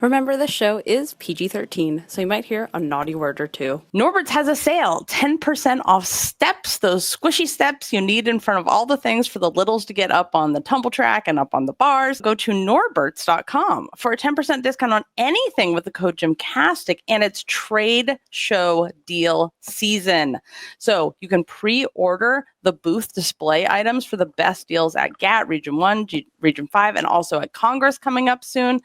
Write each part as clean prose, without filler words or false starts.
Remember, this show is PG-13, so you might hear a naughty word or two. Norbert's has a sale, 10% off steps, those squishy steps you need in front of all the things for the littles to get up on the tumble track and up on the bars. Go to norberts.com for a 10% discount on anything with the code GymCastic, and it's trade show deal season. So you can pre-order the booth display items for the best deals at GAT, Region 1, Region 5, and also at Congress coming up soon.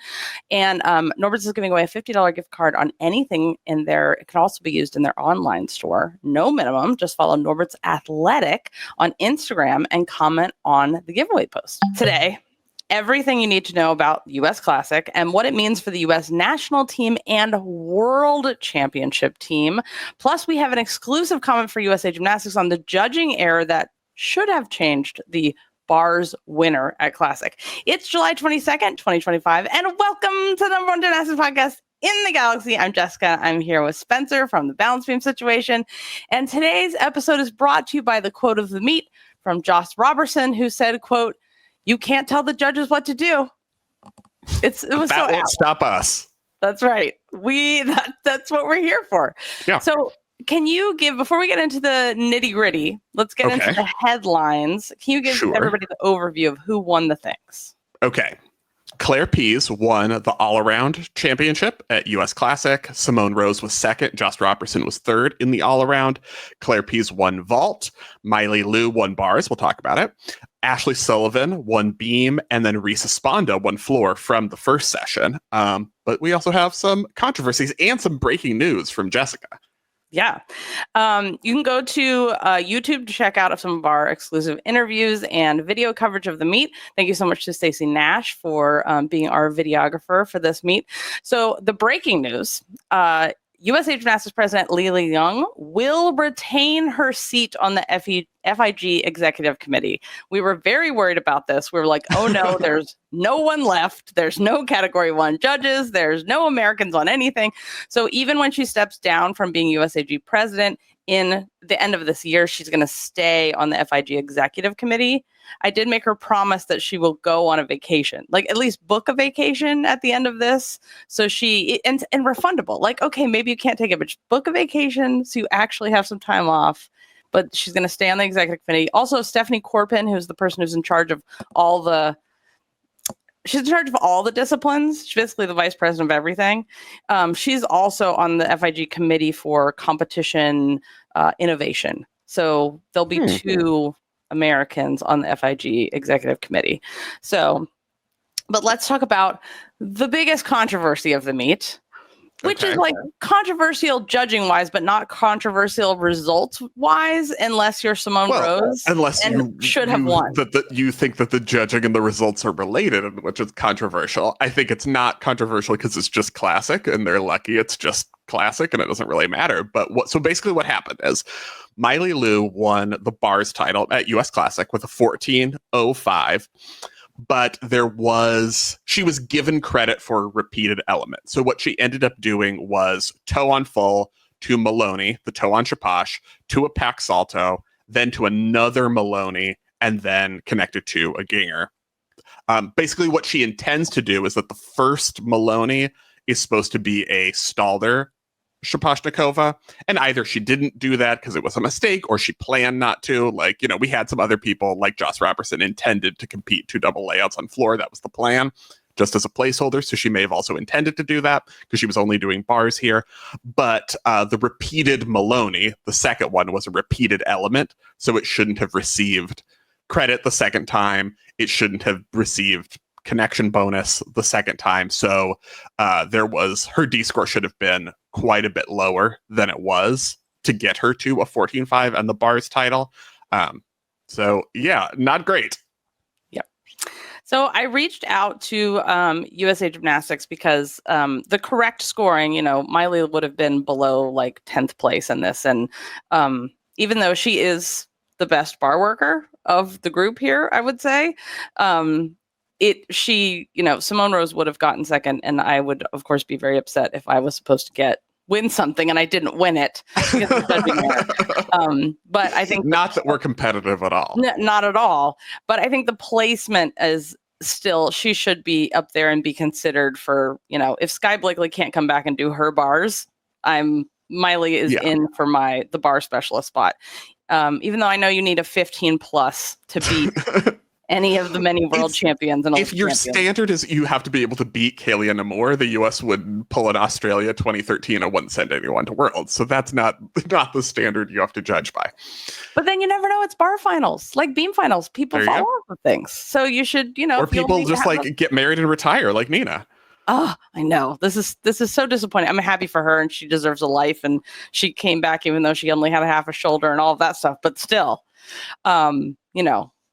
And Norbert's is giving away a $50 gift card on anything in there. It can also be used in their online store. No minimum. Just follow Norbert's Athletic on Instagram and comment on the giveaway post. Today, everything you need to know about U.S. Classic and what it means for the U.S. national team and world championship team. Plus, we have an exclusive comment for USA Gymnastics on the judging error that should have changed the bars winner at Classic. It's July 22nd, 2025, and welcome to the #1 gymnastics podcast in the galaxy. I'm Jessica. I'm here with Spencer from the Balance Beam Situation, and today's episode is brought to you by the quote of the meet from Josh Robertson, who said, quote, "You can't tell the judges what to do." It was that so won't stop us. That's right. That's what we're here for. Yeah. So can you give, before we get into the nitty gritty, let's get into the headlines. Can you give everybody the overview of who won the things? Okay. Claire Pease won the all-around championship at US Classic. Simone Rose was second. Josh Robertson was third in the all-around. Claire Pease won vault. Myli Lew won bars. We'll talk about it. Ashlee Sullivan won beam, and then Reese Esponda won floor from the first session. But we also have some controversies and some breaking news from Jessica. Yeah. You can go to YouTube to check out some of our exclusive interviews and video coverage of the meet. Thank you so much to Stacey Nash for being our videographer for this meet. So the breaking news, USA Gymnastics President Myli Lew will retain her seat on the FIG Executive Committee. We were very worried about this. We were like, oh no, there's no one left. There's no Category 1 judges. There's no Americans on anything. So even when she steps down from being USAG president in the end of this year, she's going to stay on the FIG Executive Committee. I did make her promise that she will go on a vacation, like at least book a vacation at the end of this. So and refundable, like, okay, maybe you can't take it, but just book a vacation so you actually have some time off. But she's going to stay on the executive committee. Also, Stephanie Corpin, who's the person who's in charge of she's in charge of all the disciplines. She's basically the vice president of everything. She's also on the FIG committee for competition innovation. So there'll be two Americans on the FIG executive committee. So, but let's talk about the biggest controversy of the meet, which is like controversial judging wise, but not controversial results wise, unless you're Simone Rose. Unless you should have won. You think that the judging and the results are related, which is controversial. I think it's not controversial because it's just Classic and they're lucky it's just Classic and it doesn't really matter. But so basically what happened is Myli Lew won the bars title at US Classic with a 14.05. But she was given credit for repeated elements. So what she ended up doing was toe on full to Maloney, the toe on Chapash, to a pack salto, then to another Maloney, and then connected to a Ginger. Basically what she intends to do is that the first Maloney is supposed to be a Stalder Shapashnikova, and either she didn't do that because it was a mistake or she planned not to. Like, we had some other people like Josh Robertson intended to compete 2 double layouts on floor. That was the plan, just as a placeholder. So she may have also intended to do that because she was only doing bars here. But the repeated Maloney, the second one, was a repeated element. So it shouldn't have received credit the second time. It shouldn't have received connection bonus the second time. So her D score should have been quite a bit lower than it was to get her to a 14.5 and the bars title. So yeah, not great. Yep. So I reached out to USA Gymnastics because the correct scoring, Myli would have been below like 10th place in this. And even though she is the best bar worker of the group here, I would say, Simone Rose would have gotten second, and I would, of course, be very upset if I was supposed to win something and I didn't win it because of judging error. But I think not that we're competitive at all. Not at all. But I think the placement is still, she should be up there and be considered for, if Skye Blakely can't come back and do her bars, Myli is in for the bar specialist spot. Even though I know you need a 15 plus to beat any of the many world champions. And if your standard is you have to be able to beat Kalia Namor, the US would pull an Australia 2013 and wouldn't send anyone to Worlds. So that's not the standard you have to judge by. But then you never know, it's bar finals, like beam finals. People fall off of things. So you should, or people just get married and retire like Nina. Oh, I know. This is so disappointing. I'm happy for her, and she deserves a life, and she came back even though she only had a half a shoulder and all of that stuff. But still,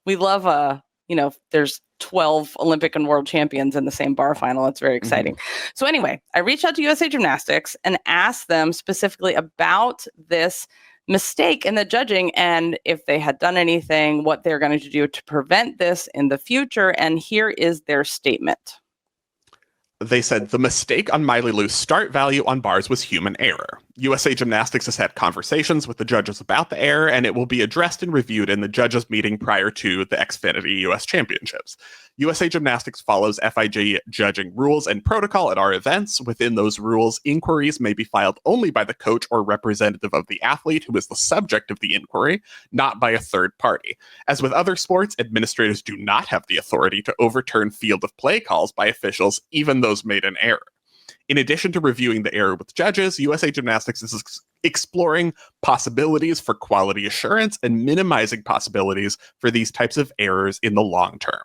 we love there's 12 Olympic and world champions in the same bar final. It's very exciting. So anyway, I reached out to USA Gymnastics and asked them specifically about this mistake in the judging and if they had done anything, what they're going to do to prevent this in the future. And here is their statement. They said the mistake on Myli Lew's start value on bars was human error. USA Gymnastics has had conversations with the judges about the error, and it will be addressed and reviewed in the judges' meeting prior to the Xfinity US Championships. USA Gymnastics follows FIG judging rules and protocol at our events. Within those rules, inquiries may be filed only by the coach or representative of the athlete who is the subject of the inquiry, not by a third party. As with other sports, administrators do not have the authority to overturn field of play calls by officials, even those made in error. In addition to reviewing the error with judges, USA Gymnastics is exploring possibilities for quality assurance and minimizing possibilities for these types of errors in the long term.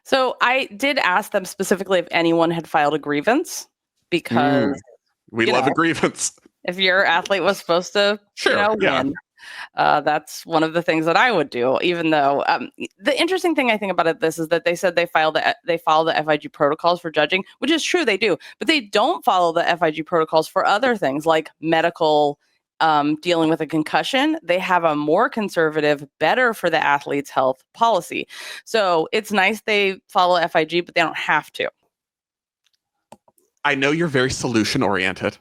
So I did ask them specifically if anyone had filed a grievance, because we love a grievance. If your athlete was supposed to win, that's one of the things that I would do, even though the interesting thing I think about this is that they said they follow the FIG protocols for judging, which is true, they do, but they don't follow the FIG protocols for other things like medical, dealing with a concussion. They have a more conservative, better for the athlete's health policy. So it's nice they follow FIG, but they don't have to. I know you're very solution oriented.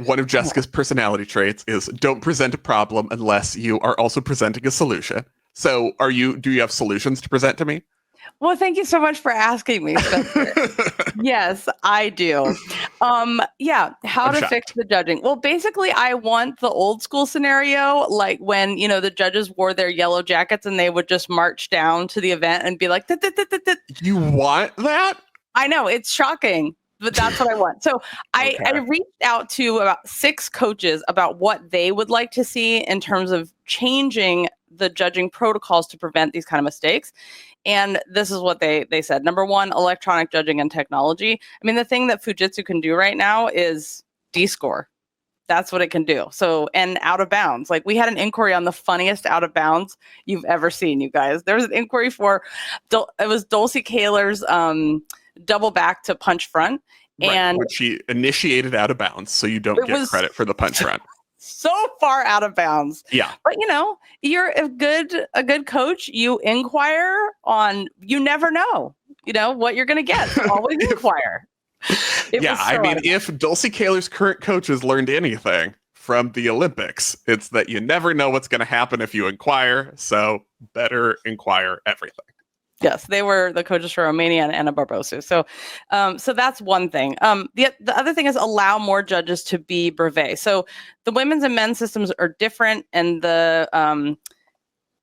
One of Jessica's personality traits is don't present a problem unless you are also presenting a solution. So do you have solutions to present to me? Well, thank you so much for asking me, Spencer. Yes, I do. How to fix the judging. Well, basically, I want the old school scenario, like when, the judges wore their yellow jackets and they would just march down to the event and be like, You want that? I know, it's shocking, but that's what I want. So I reached out to about 6 coaches about what they would like to see in terms of changing the judging protocols to prevent these kind of mistakes. And this is what they said. Number 1, electronic judging and technology. I mean, the thing that Fujitsu can do right now is D-score. That's what it can do. So, and out of bounds. Like, we had an inquiry on the funniest out of bounds you've ever seen, you guys. There was an inquiry it was Dulcie Kaler's double back to punch front. And which she initiated out of bounds, so you don't get credit for the punch front. So far out of bounds. Yeah. But you're a good coach. You inquire on, you never know, what you're going to get. So always inquire. If Dulcie Kaler's current coaches learned anything from the Olympics, it's that you never know what's going to happen if you inquire. So better inquire everything. Yes, they were the coaches for Romania and Anna Barbosu. So that's one thing. The other thing is allow more judges to be brevet. So the women's and men's systems are different, and the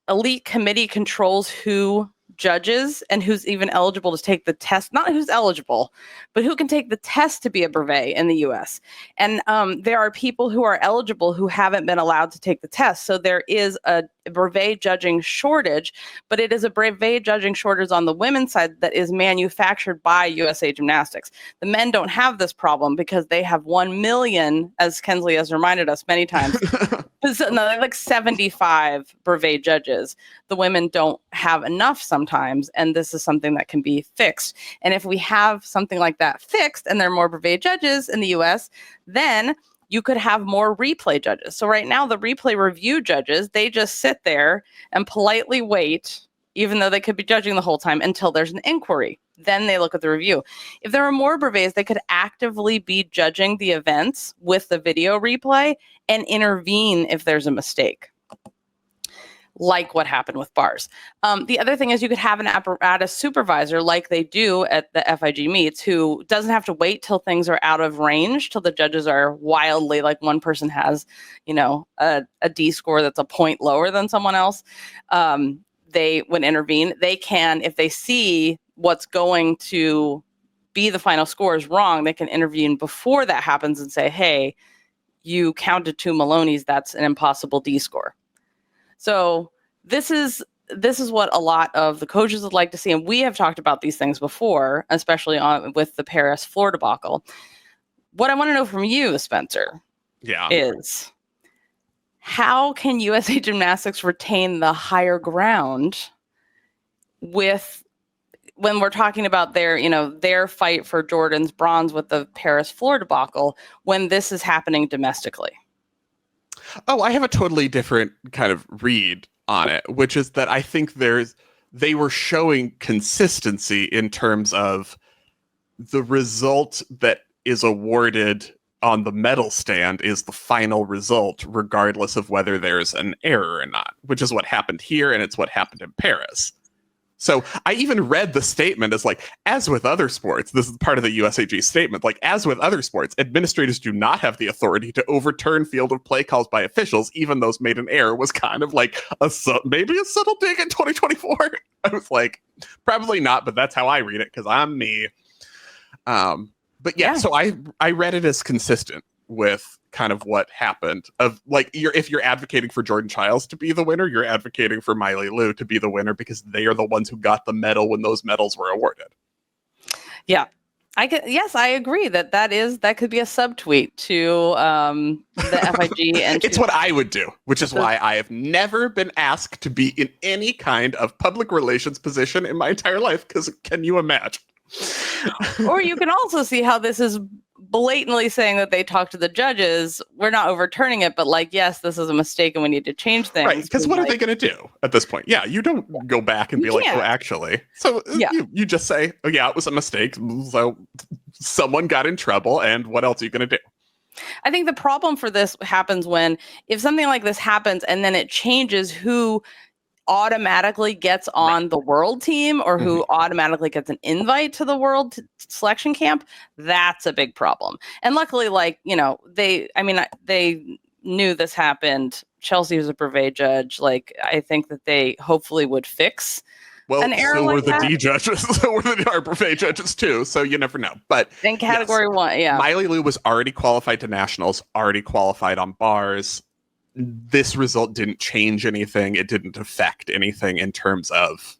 elite committee controls who judges and who's even eligible to take the test. Not who's eligible, but who can take the test to be a brevet in the US. And there are people who are eligible who haven't been allowed to take the test. So there is a brevet judging shortage, but it is a brevet judging shortage on the women's side that is manufactured by USA Gymnastics. The men don't have this problem because they have 1 million, as Kensley has reminded us many times. They're like 75 brevet judges. The women don't have enough sometimes, and this is something that can be fixed. And if we have something like that fixed and there are more brevet judges in the US, then you could have more replay judges. So right now, the replay review judges, they just sit there and politely wait, even though they could be judging the whole time, until there's an inquiry. Then they look at the review. If there are more brevets, they could actively be judging the events with the video replay and intervene if there's a mistake. like what happened with bars. The other thing is you could have an apparatus supervisor like they do at the FIG meets who doesn't have to wait till things are out of range, till the judges are wildly, like one person has, a D score that's a point lower than someone else. They would intervene. They can, if they see what's going to be the final score is wrong, they can intervene before that happens and say, hey, you counted 2 Maloney's, that's an impossible D score. So this is what a lot of the coaches would like to see. And we have talked about these things before, especially with the Paris floor debacle. What I want to know from you, Spencer, is how can USA Gymnastics retain the higher ground when we're talking about their fight for Jordan's bronze with the Paris floor debacle, when this is happening domestically? Oh, I have a totally different kind of read on it, which is that I think they were showing consistency in terms of the result that is awarded on the medal stand is the final result, regardless of whether there's an error or not, which is what happened here, and it's what happened in Paris. So I even read the statement as like, as with other sports, this is part of the USAG statement, like, as with other sports, administrators do not have the authority to overturn field of play calls by officials, even those made an error, was kind of like maybe a subtle dig in 2024. I was like, probably not, but that's how I read it because I'm me. But yeah, so I read it as consistent with kind of what happened of like, if you're advocating for Jordan Childs to be the winner, you're advocating for Myli Lew to be the winner because they are the ones who got the medal when those medals were awarded. Yeah. I agree that could be a subtweet to the FIG. And it's what I would do, which is why I have never been asked to be in any kind of public relations position in my entire life, because can you imagine? Or you can also see how this is blatantly saying that they talked to the judges. We're not overturning it, but like, yes, this is a mistake and we need to change things. Right, because what are they going to do at this point? Yeah, you don't go back and be like, oh, actually. So you just say, oh, yeah, it was a mistake. So someone got in trouble, and what else are you going to do? I think the problem for this happens if something like this happens and then it changes who automatically gets on the world team or who automatically gets an invite to the world selection camp. That's a big problem. And luckily, they knew this happened. Chelsea was a brevet judge. Like, I think that they hopefully would fix an error. So like were the that. D judges. So were the brevet judges too. So you never know. But in category 1, Myli Lew was already qualified to nationals, already qualified on bars. This result didn't change anything. It didn't affect anything in terms of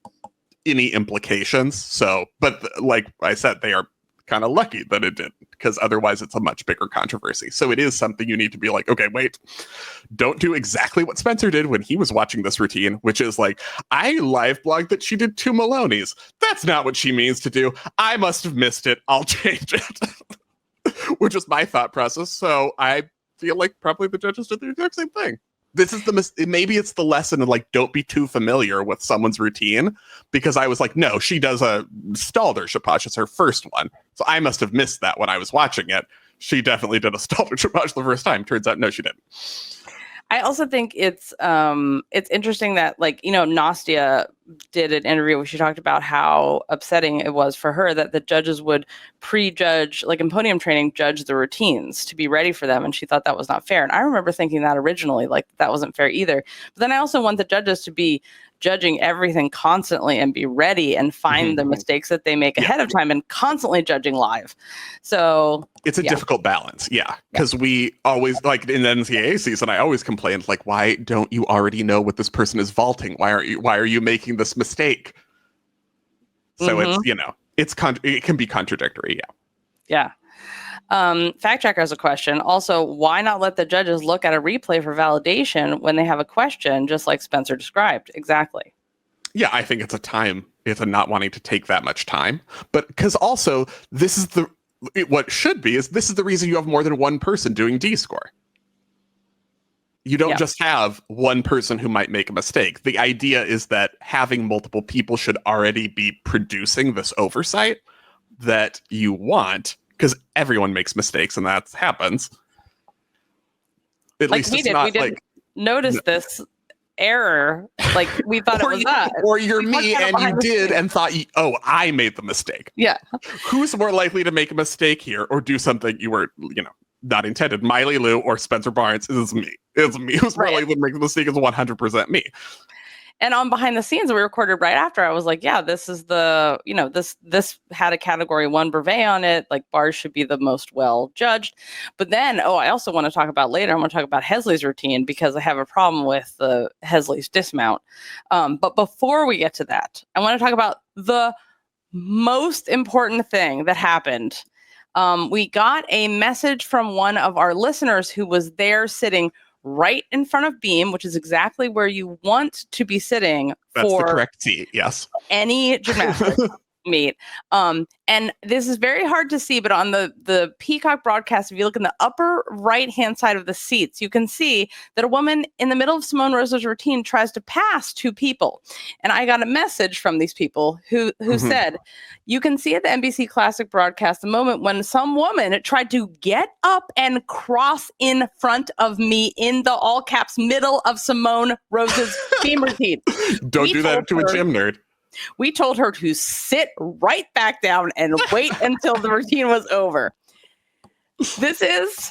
any implications. So, but like I said, they are kind of lucky that it didn't, because otherwise it's a much bigger controversy. So it is something you need to be like, okay, wait, don't do exactly what Spencer did when he was watching this routine, which is like, I live blogged that she did 2 Maloney's. That's not what she means to do. I must have missed it. I'll change it, which is my thought process. So I feel like probably the judges did the exact same thing. This is maybe it's the lesson of like, don't be too familiar with someone's routine, because I was like, no, she does a Stalder Chapage. It's her first one. So I must have missed that when I was watching it. She definitely did a Stalder Chapage the first time. Turns out, no, she didn't. I also think it's interesting that, like, Nastia did an interview where she talked about how upsetting it was for her that the judges would prejudge, like in podium training, judge the routines to be ready for them. And she thought that was not fair. And I remember thinking that originally, like, that wasn't fair either. But then I also want the judges to be judging everything constantly and be ready and find the mistakes that they make ahead of time and constantly judging live. So it's a difficult balance. Yeah. Because we always, like in the NCAA season, I always complained, like, why don't you already know what this person is vaulting? Why are you making this mistake? So it's, it can be contradictory. Yeah. Fact Checker has a question. Also, why not let the judges look at a replay for validation when they have a question, just like Spencer described? Exactly. Yeah, I think it's a not wanting to take that much time. But because also, this is what should be is this is the reason you have more than one person doing D-score. You don't just have one person who might make a mistake. The idea is that having multiple people should already be producing this oversight that you want, because everyone makes mistakes and that happens. At least it's not we didn't notice this error. Like we thought it was us. Or you're me and you did and thought, I made the mistake. Yeah. Who's more likely to make a mistake here or do something you were, not intended? Myli Lew or Spencer Barnes? Is me. It's me. Who's more likely to make the mistake is 100% me. And on behind the scenes, we recorded right after. I was like, yeah, this is the, this had a category 1 brevet on it. Like bars should be the most well judged. But then, I also want to talk about later. I want to talk about Hesley's routine because I have a problem with the Hesley's dismount. But before we get to that, I want to talk about the most important thing that happened. We got a message from one of our listeners who was there sitting right in front of beam, which is exactly where you want to be sitting. That's for the correct seat, yes. Any gymnastics meet. And this is very hard to see, but on the Peacock broadcast, if you look in the upper right-hand side of the seats, you can see that a woman in the middle of Simone Rosa's routine tries to pass 2 people. And I got a message from these people who said, you can see at the NBC Classic broadcast the moment when some woman tried to get up and cross in front of me in the all caps middle of Simone Rosa's beam routine. Don't do that to a gym nerd. We told her to sit right back down and wait until the routine was over. This is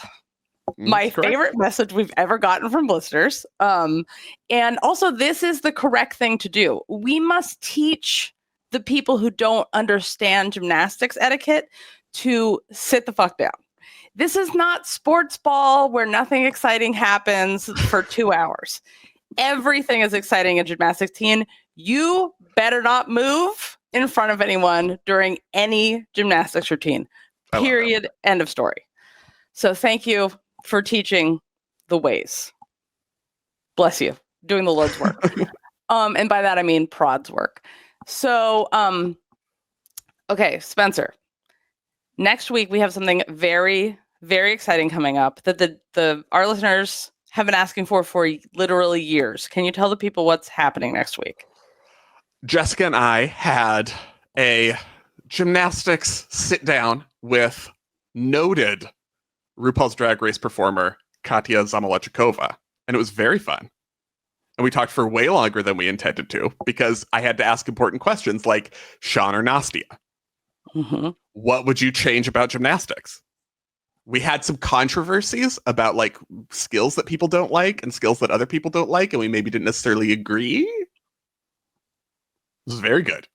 my favorite message we've ever gotten from listeners. And also, this is the correct thing to do. We must teach the people who don't understand gymnastics etiquette to sit the fuck down. This is not sports ball where nothing exciting happens for 2 hours. Everything is exciting in gymnastics teen. You better not move in front of anyone during any gymnastics routine. Period. End of story. So thank you for teaching the ways. Bless you. Doing the Lord's work. And by that, I mean Prod's work. So, okay, Spencer. Next week, we have something very, very exciting coming up that our listeners have been asking for literally years. Can you tell the people what's happening next week? Jessica and I had a gymnastics sit down with noted RuPaul's Drag Race performer, Katya Zamalechikova. And it was very fun. And we talked for way longer than we intended to because I had to ask important questions like, Sean or Nastia? Mm-hmm. What would you change about gymnastics? We had some controversies about like skills that people don't like and skills that other people don't like. And we maybe didn't necessarily agree. It was very good.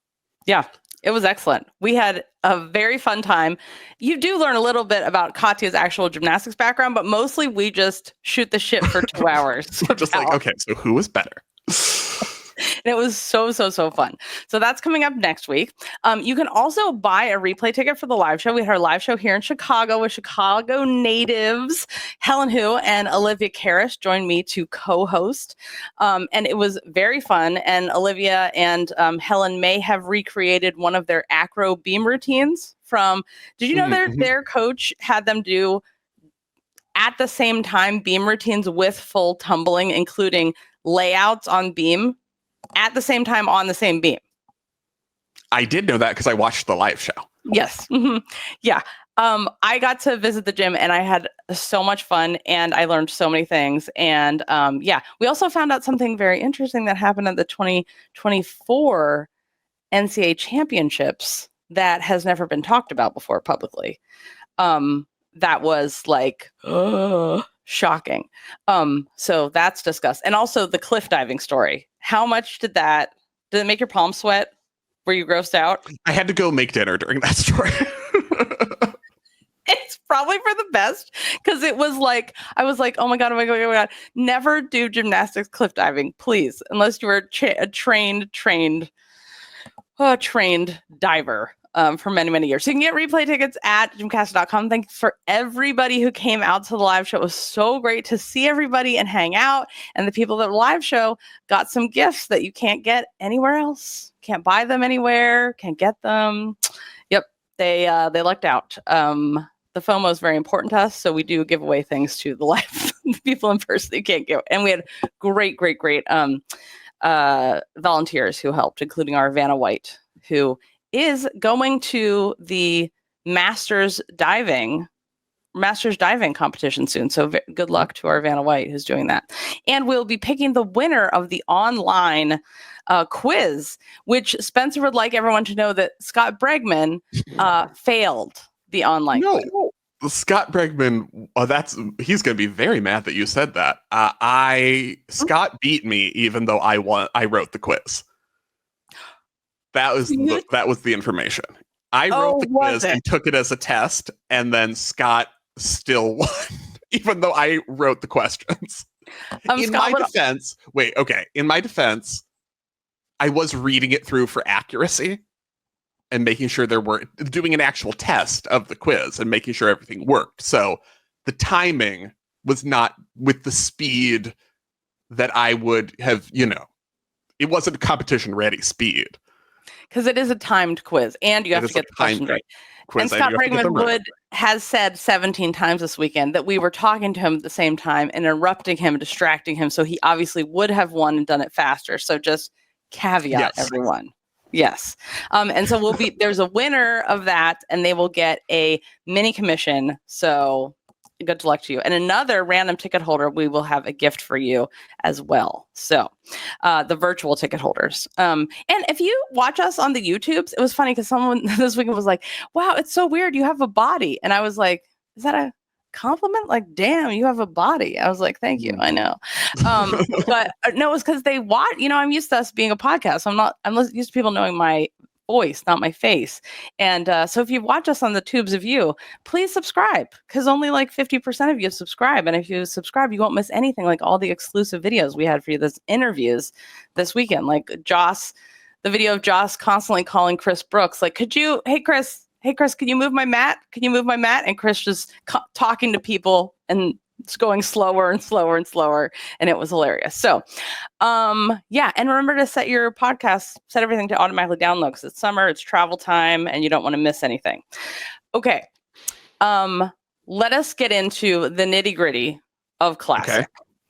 Yeah, it was excellent. We had a very fun time. You do learn a little bit about Katya's actual gymnastics background, but mostly we just shoot the shit for 2 hours. We're just like, okay, so who was better? And it was so fun. So that's coming up next week. You can also buy a replay ticket for the live show. We had our live show here in Chicago with Chicago natives. Helen Hu and Olivia Karras joined me to co-host. And it was very fun. And Olivia and Helen may have recreated one of their acro beam routines from, did you know their coach had them do at the same time beam routines with full tumbling, including layouts on beam at the same time on the same beam? I did know that because I watched the live show. Yes. Mm-hmm. Yeah. I got to visit the gym and I had so much fun and I learned so many things. And we also found out something very interesting that happened at the 2024 NCAA Championships that has never been talked about before publicly. That was like, shocking. So that's discussed. And also the cliff diving story. How much did it make your palms sweat? Were you grossed out? I had to go make dinner during that story. It's probably for the best because it was like, I was like, oh my God. Never do gymnastics cliff diving, please, unless you are a trained diver. For many, many years. So you can get replay tickets at gymcastic.com. Thanks for everybody who came out to the live show. It was so great to see everybody and hang out. And the people that live show got some gifts that you can't get anywhere else. Can't buy them anywhere. Can't get them. Yep. They lucked out. The FOMO is very important to us. So we do give away things to the live people in person that you can't give. And we had great volunteers who helped, including our Vanna White, who is going to the Masters diving Masters diving competition soon. So good luck to our Vanna White who's doing that. And we'll be picking the winner of the online quiz, which Spencer would like everyone to know that Scott Bregman failed the online quiz. Scott Bregman, he's going to be very mad that you said that. Scott beat me even though I wrote the quiz. That was the information. I wrote the quiz and took it as a test, and then Scott still won, even though I wrote the questions. In my defense, I was reading it through for accuracy and making sure doing an actual test of the quiz and making sure everything worked. So the timing was not with the speed that I would have, it wasn't competition ready speed. Because it is a timed quiz, and you have to get the questions right. And Scott Bregman has said 17 times this weekend that we were talking to him at the same time and interrupting him, distracting him. So he obviously would have won and done it faster. So just caveat, everyone. Yes. And so there's a winner of that, and they will get a mini commission. So good luck to you. And another random ticket holder, we will have a gift for you as well. So the virtual ticket holders. And if you watch us on the YouTubes, it was funny because someone this weekend was like, wow, it's so weird. You have a body. And I was like, is that a compliment? Like, damn, you have a body. I was like, thank you. I know. But no, it's because they watch, I'm used to us being a podcast. I'm used to people knowing my voice, not my face. And so if you watch us on the tubes of you, please subscribe, because only like 50% of you subscribe. And if you subscribe, you won't miss anything, like all the exclusive videos we had for you, this interviews this weekend, like the video of Joss constantly calling Chris Brooks, like, hey Chris, can you move my mat? And Chris just talking to people, and it's going slower and slower and slower. And it was hilarious. So, and remember to set everything to automatically download, because it's summer, it's travel time, and you don't want to miss anything. Okay. Let us get into the nitty gritty of classic.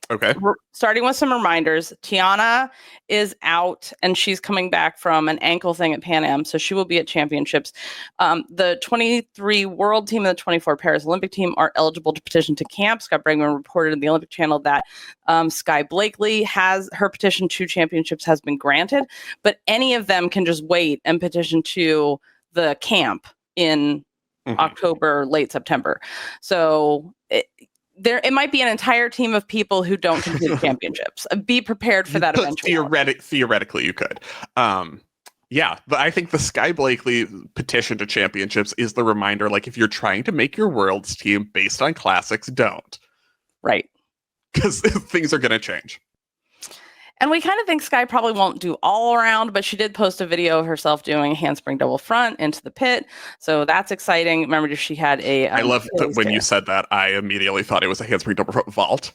Okay. We're starting with some reminders. Tiana is out, and she's coming back from an ankle thing at Pan Ams, so she will be at Championships. The 23 world team and the 24 Paris Olympic team are eligible to petition to camp. Scott Bregman reported in the Olympic Channel that Skye Blakely her petition to Championships has been granted, but any of them can just wait and petition to the camp in October, late September. So it might be an entire team of people who don't complete the championships. Be prepared for that eventually. Theoretically, you could. But I think the Skye Blakely petition to championships is the reminder, like, if you're trying to make your world's team based on classics, don't. Right. Because things are going to change. And we kind of think Skye probably won't do all around, but she did post a video of herself doing a handspring double front into the pit. So that's exciting. Remember, she had a... I love that when you said that, I immediately thought it was a handspring double front vault.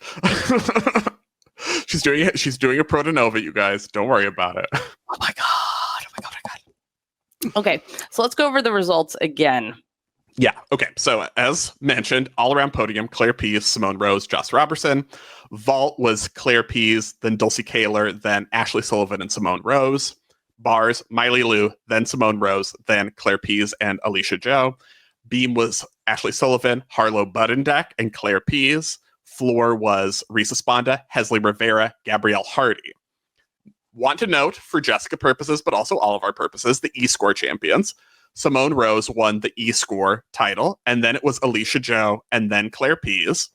She's doing a Protonova, you guys. Don't worry about it. Oh my God. Okay, so let's go over the results again. Yeah. Okay. So as mentioned, all around podium, Claire Pease, Simone Rose, Joss Robertson. Vault was Claire Pease, then Dulcie Kaler, then Ashlee Sullivan and Simone Rose. Bars, Myli Lew, then Simone Rose, then Claire Pease and Alicia Joe. Beam was Ashlee Sullivan, Harlow Buddendeck, and Claire Pease. Floor was Reese Esponda, Hesley Rivera, Gabrielle Hardy. Want to note, for Jessica purposes, but also all of our purposes, the E-score champions. Simone Rose won the E-score title, and then it was Alicia Joe, and then Claire Pease.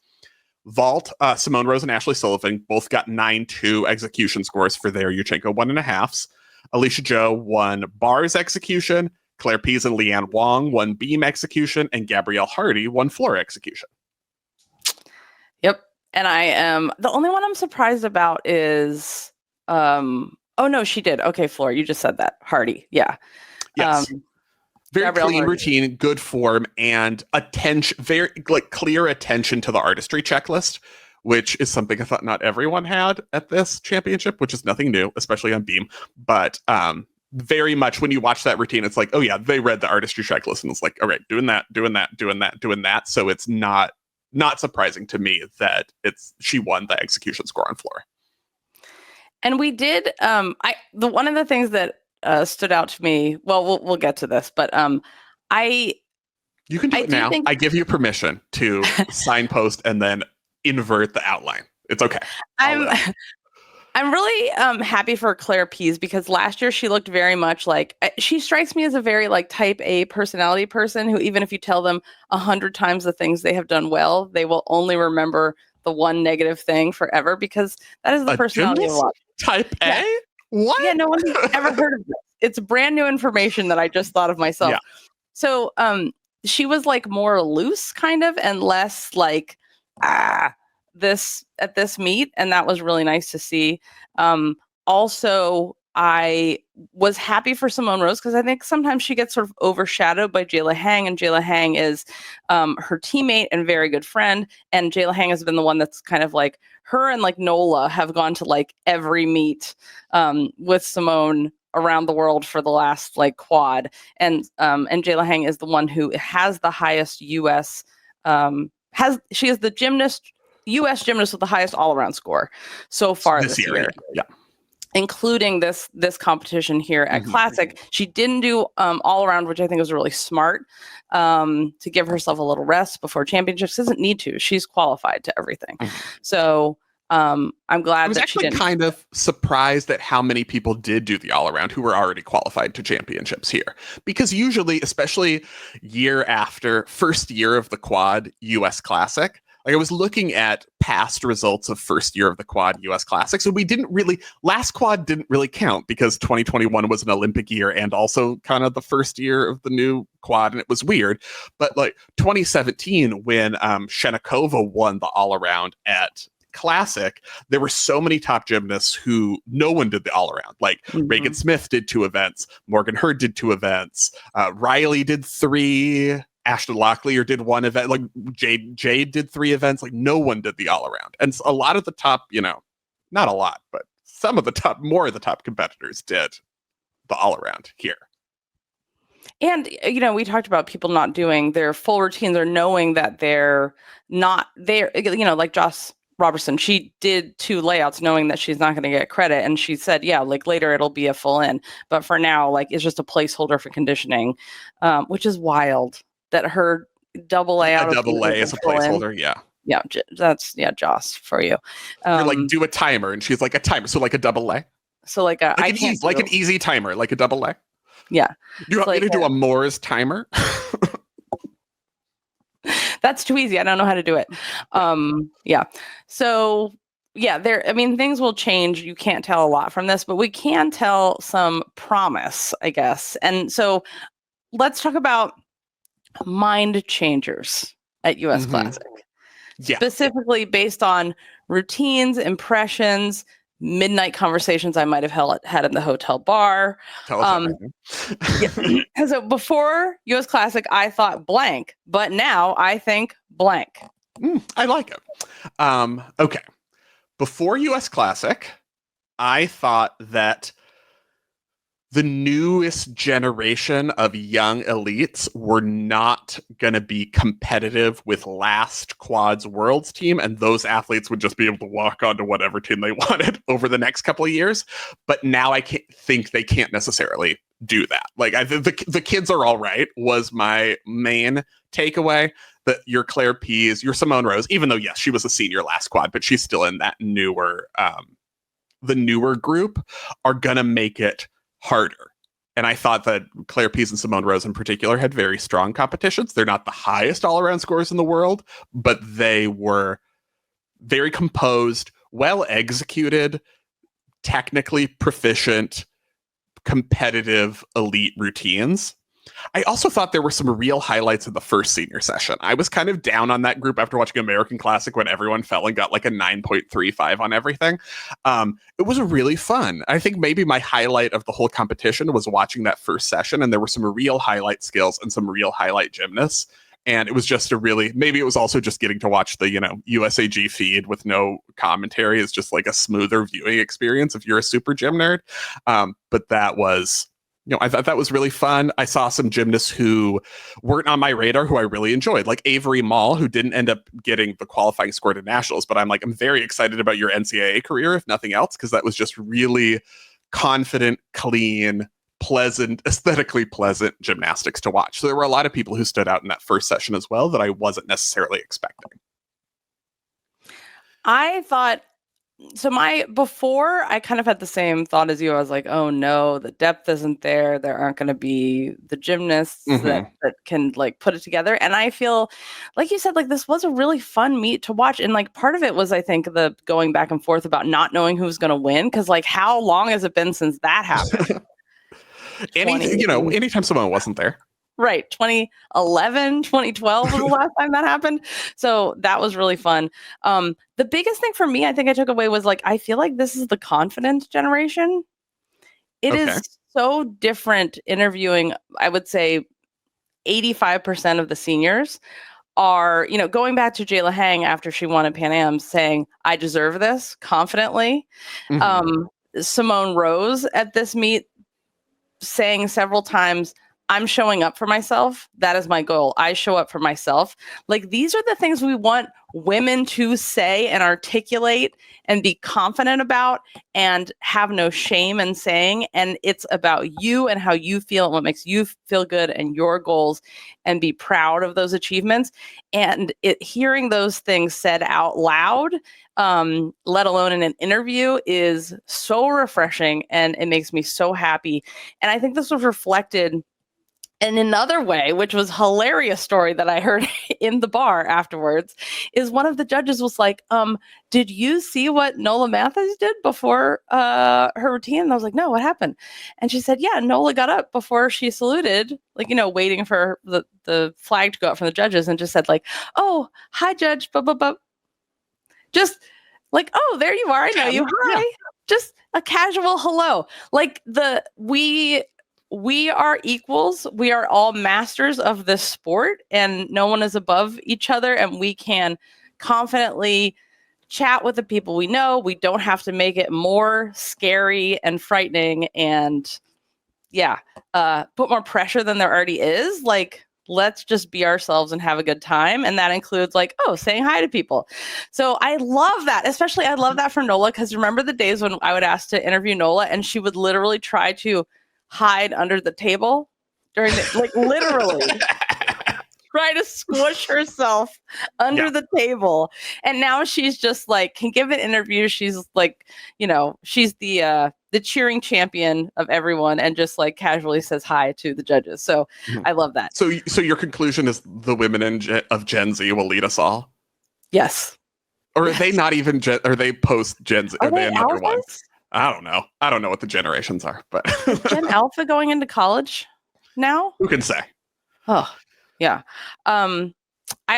Vault, Simone Rose and Ashlee Sullivan both got 9-2 execution scores for their Yurchenko 1.5s. Alicia Joe won bars execution, Claire Pease and Leanne Wong won beam execution, and Gabrielle Hardy won floor execution. Yep. And I am the only one I'm surprised about is oh no, she did. Okay, floor. You just said that. Hardy. Yeah. Yes. Very Gabrielle clean Hardy. routine, good form, and attention, very clear attention to the artistry checklist, which is something I thought not everyone had at this championship, which is nothing new, especially on beam. But very much when you watch that routine, it's like, oh yeah, they read the artistry checklist, and it's like, all right, doing that. So it's not surprising to me that she won the execution score on floor. And we did one of the things that stood out to me, well, we'll get to this, but I You can do I it do now. think I give you permission to signpost and then invert the outline. It's okay. I'm I'm really happy for Claire Pease because last year she looked very much like she strikes me as a very like type A personality person who even if you tell them 100 times the things they have done well, they will only remember the one negative thing forever because that is the a personality of a gymnast lot. type A? Yeah. What? Yeah, no one has ever heard of this. It's brand new information that I just thought of myself. Yeah. So she was like more loose kind of and less like this at this meet, and that was really nice to see. Also, I was happy for Simone Rose because I think sometimes she gets sort of overshadowed by Jayla Hang, and Jayla Hang is her teammate and very good friend. And Jayla Hang has been the one that's kind of like her and like Nola have gone to like every meet with Simone around the world for the last like quad, and Jayla Hang is the one who has the highest U.S. She is the U.S. gymnast with the highest all-around score so far this year. Yeah. Including this competition here at Classic. She didn't do all around, which I think was really smart to give herself a little rest before championships. Doesn't need to. She's qualified to everything. So I'm glad I was that she actually didn't. kind of surprised at how many people did do the all around who were already qualified to championships here. Because usually, especially year after first year of the quad US Classic, like I was looking at past results of first year of the quad US Classic. So last quad didn't really count because 2021 was an Olympic year and also kind of the first year of the new quad. And it was weird. But like 2017, when Shenikova won the all around at Classic, there were so many top gymnasts who no one did the all around. Like Reagan Smith did 2 events, Morgan Hurd did 2 events, Riley did 3, Ashton Locklear did 1 event, like Jade did 3 events. Like no one did the all around, and a lot of the top, not a lot, but more of the top competitors did the all around here. And we talked about people not doing their full routines or knowing that they're not there. Like Joss Robertson, she did 2 layouts knowing that she's not going to get credit. And she said, yeah, like later it'll be a full in. But for now, like it's just a placeholder for conditioning, which is wild that her double layout. A double lay is a placeholder. In. Yeah. That's Joss for you. You're like, do a timer. And she's like, a timer. So like a double lay. So like an easy timer, like a double lay. Yeah. You want me to do a Moore's timer? That's too easy. I don't know how to do it. Yeah. So yeah, things will change. You can't tell a lot from this, but we can tell some promise, I guess. And so let's talk about mind changers at US Classic. Yeah. Specifically based on routines, impressions, midnight conversations I might have had in the hotel bar. Tell us yeah. So before US Classic, I thought blank, but now I think blank. I like it. Okay. Before US Classic, I thought that the newest generation of young elites were not going to be competitive with last quad's world's team, and those athletes would just be able to walk onto whatever team they wanted over the next couple of years. But now I think they can't necessarily do that. Like the kids are all right was my main takeaway. That your Claire Pease, your Simone Rose, even though yes, she was a senior last quad, but she's still in that newer, the newer group are gonna make it harder. And I thought that Claire Pease and Simone Rose in particular had very strong competitions. They're not the highest all-around scores in the world, but they were very composed, well executed, technically proficient, competitive elite routines. I also thought there were some real highlights in the first senior session. I was kind of down on that group after watching American Classic when everyone fell and got like a 9.35 on everything. It was really fun. I think maybe my highlight of the whole competition was watching that first session, and there were some real highlight skills and some real highlight gymnasts. And it was just maybe it was also just getting to watch the, USAG feed with no commentary is just like a smoother viewing experience if you're a super gym nerd. But that was... I thought that was really fun. I saw some gymnasts who weren't on my radar who I really enjoyed, like Avery Mall, who didn't end up getting the qualifying score to nationals. But I'm very excited about your NCAA career, if nothing else, because that was just really confident, clean, aesthetically pleasant gymnastics to watch. So there were a lot of people who stood out in that first session as well that I wasn't necessarily expecting. I thought, before I kind of had the same thought as you. I was like, oh no, the depth isn't there. There aren't going to be the gymnasts that can like put it together. And I feel, like you said, like this was a really fun meet to watch. And like part of it was, I think, the going back and forth about not knowing who was going to win. Cause like, how long has it been since that happened? Anytime someone wasn't there. Right. 2011, 2012 was the last time that happened. So that was really fun. The biggest thing for me, I think I took away was like, I feel like this is the confident generation. It is so different interviewing, I would say 85% of the seniors are, going back to Jayla Hang after she won at Pan Ams saying, I deserve this confidently. Simone Rose at this meet saying several times, I'm showing up for myself. That is my goal. I show up for myself. Like, these are the things we want women to say and articulate and be confident about and have no shame in saying. And it's about you and how you feel and what makes you feel good and your goals, and be proud of those achievements. And hearing those things said out loud, let alone in an interview, is so refreshing, and it makes me so happy. And I think this was reflected in another way, which was a hilarious story that I heard in the bar afterwards, is one of the judges was like, did you see what Nola Mathis did before her routine? And I was like, no, what happened? And she said, yeah, Nola got up before she saluted, like, waiting for the flag to go up from the judges, and just said like, oh, hi, judge, just like, oh, there you are. I know you. Hi. Yeah. Just a casual hello. Like we are equals. We are all masters of this sport, and no one is above each other. And we can confidently chat with the people we know. We don't have to make it more scary and frightening and put more pressure than there already is. Like, let's just be ourselves and have a good time. And that includes like, saying hi to people. So I love that. Especially I love that for Nola, because remember the days when I would ask to interview Nola and she would literally try to hide under the table during literally try to squish herself under the table. And now she's just like, can give an interview. She's like, she's the cheering champion of everyone, and just like casually says hi to the judges. So I love that. So your conclusion is the women of Gen Z will lead us all? Yes. Or are they not even are they post Gen Z? Are they another one? I don't know. I don't know what the generations are, but is Gen Alpha going into college now? Who can say? Oh, yeah. I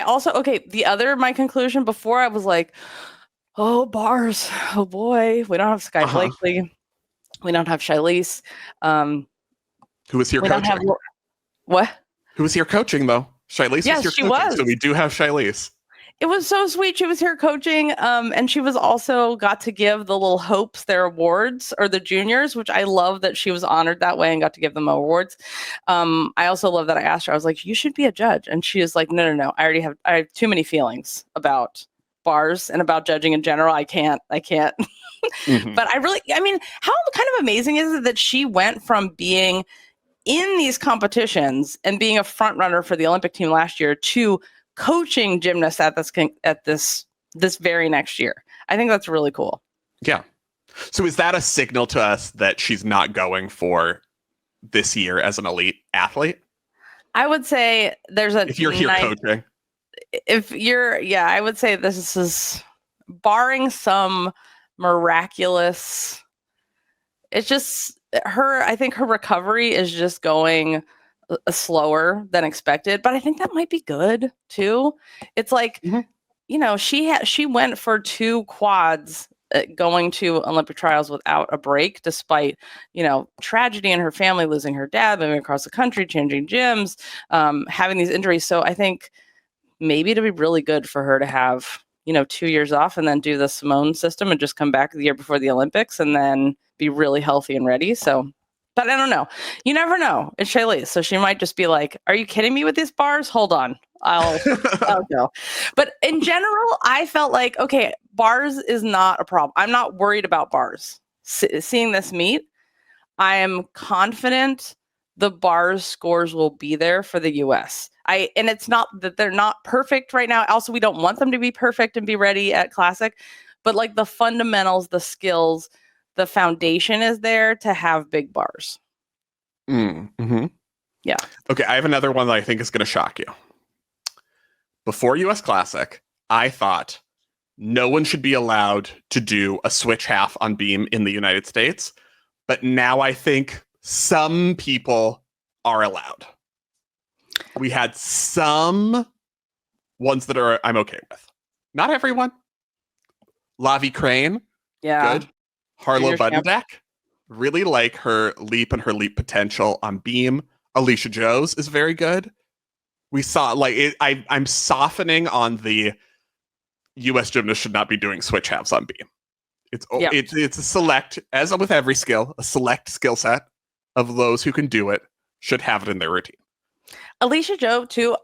also, my conclusion before, I was like, oh, bars. Oh boy. We don't have Skye Blakely. We don't have Shilese. Who was here coaching? What? Who was here coaching though? Shilese was here coaching. Was. So we do have Shilese. It was so sweet. She was here coaching, and she was also got to give the little Hopes their awards, or the juniors, which I love that she was honored that way and got to give them awards. I also love that I asked her, I was like, you should be a judge. And she was like, no. I have too many feelings about bars and about judging in general. I can't. But how kind of amazing is it that she went from being in these competitions and being a front runner for the Olympic team last year to coaching gymnasts at this very next year. I think that's really cool. Yeah. So is that a signal to us that she's not going for this year as an elite athlete? I would say if you're here coaching. I would say this is barring some miraculous. It's just I think her recovery is just going slower than expected, but I think that might be good too. It's like, she went for 2 quads going to Olympic trials without a break, despite, tragedy in her family, losing her dad, moving across the country, changing gyms, having these injuries. So I think maybe it'd be really good for her to have, 2 years off and then do the Simone system and just come back the year before the Olympics and then be really healthy and ready. So, but I don't know. You never know. It's Shilese, so she might just be like, "Are you kidding me with these bars? Hold on, I'll go." But in general, I felt like, okay, bars is not a problem. I'm not worried about bars. Seeing this meet, I am confident the bars scores will be there for the US. And it's not that they're not perfect right now. Also, we don't want them to be perfect and be ready at Classic, but like the fundamentals, the skills, the foundation is there to have big bars. Mm-hmm. Yeah. Okay, I have another one that I think is going to shock you. Before US Classic, I thought no one should be allowed to do a switch half on beam in the United States, but now I think some people are allowed. We had some ones that I'm okay with. Not everyone. Lavi Crane, Yeah. good. Harlow Junior champ. Budenbeck, really like her leap and her leap potential on beam. Alicia Joes is very good. We saw I'm softening on the U.S. gymnast should not be doing switch halves on beam. It's a select, as with every skill, a select skill set of those who can do it should have it in their routine. Alicia Joe too.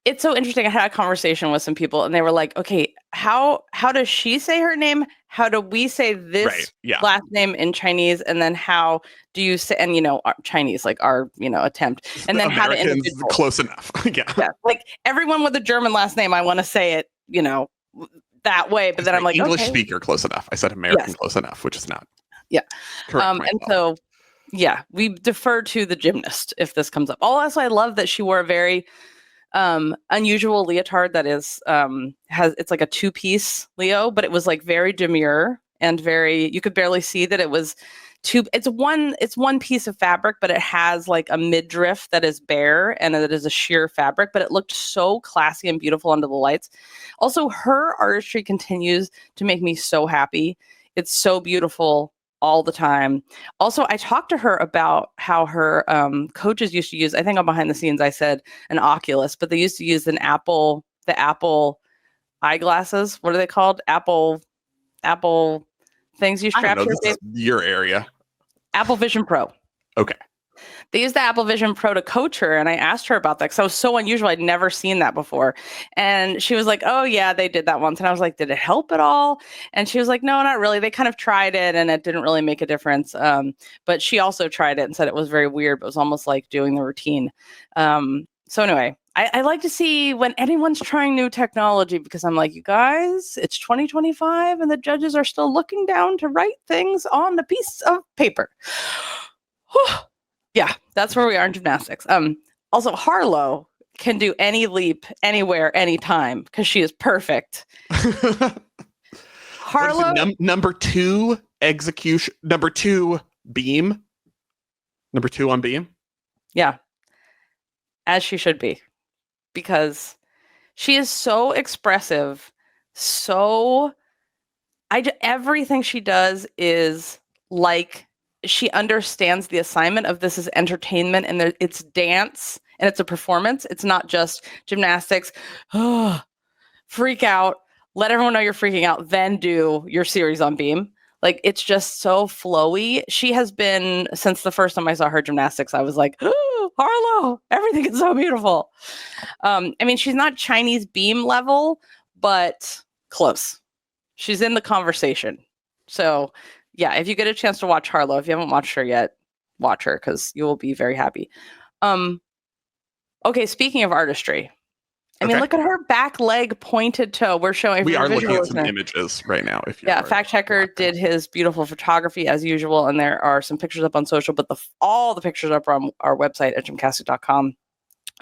It's so interesting. I had a conversation with some people and they were like, okay, how does she say her name? How do we say this last name in Chinese? And then how do you say, and our Chinese, like our, attempt, and then Americans, how to individual. Close enough. Yeah. Like everyone with a German last name, I want to say it, that way. But then I'm like, English okay. speaker close enough. I said American close enough, which is not. Yeah. Correct. So yeah, we defer to the gymnast if this comes up. Also, I love that she wore a very unusual leotard that is it's like a 2-piece Leo, but it was like very demure and you could barely see that it was it's one piece of fabric, but it has like a midriff that is bare and it is a sheer fabric, but it looked so classy and beautiful under the lights. Also, her artistry continues to make me so happy. It's so beautiful all the time. Also, I talked to her about how her coaches used to use, I think on behind the scenes, I said an Oculus, but they used to use the Apple eyeglasses. What are they called? Apple things you strap to your face. Your area. Apple Vision Pro. Okay. They used the Apple Vision Pro to coach her, and I asked her about that because I was so unusual. I'd never seen that before. And she was like, oh, yeah, they did that once. And I was like, did it help at all? And she was like, no, not really. They kind of tried it, and it didn't really make a difference. But she also tried it and said it was very weird, but it was almost like doing the routine. So anyway, I like to see when anyone's trying new technology because I'm like, you guys, it's 2025, and the judges are still looking down to write things on a piece of paper. Yeah, that's where we are in gymnastics. Also, Harlow can do any leap, anywhere, anytime, because she is perfect. Harlow, number 2 execution, number 2 beam, number 2 on beam. Yeah, as she should be, because she is so expressive. Everything she does is like. She understands the assignment of this is entertainment and it's dance and it's a performance. It's not just gymnastics. Freak out. Let everyone know you're freaking out. Then do your series on beam. Like, it's just so flowy. She has been, since the first time I saw her gymnastics, I was like, Harlow, everything is so beautiful. I mean, she's not Chinese beam level, but close. She's in the conversation. So yeah, if you get a chance to watch Harlow, if you haven't watched her yet, watch her because you will be very happy. Okay, speaking of artistry, I mean, look at her back leg pointed toe. We are looking at some images right now. Fact Checker did his beautiful photography as usual, and there are some pictures up on social, but all the pictures up on our website at gymcastic.com.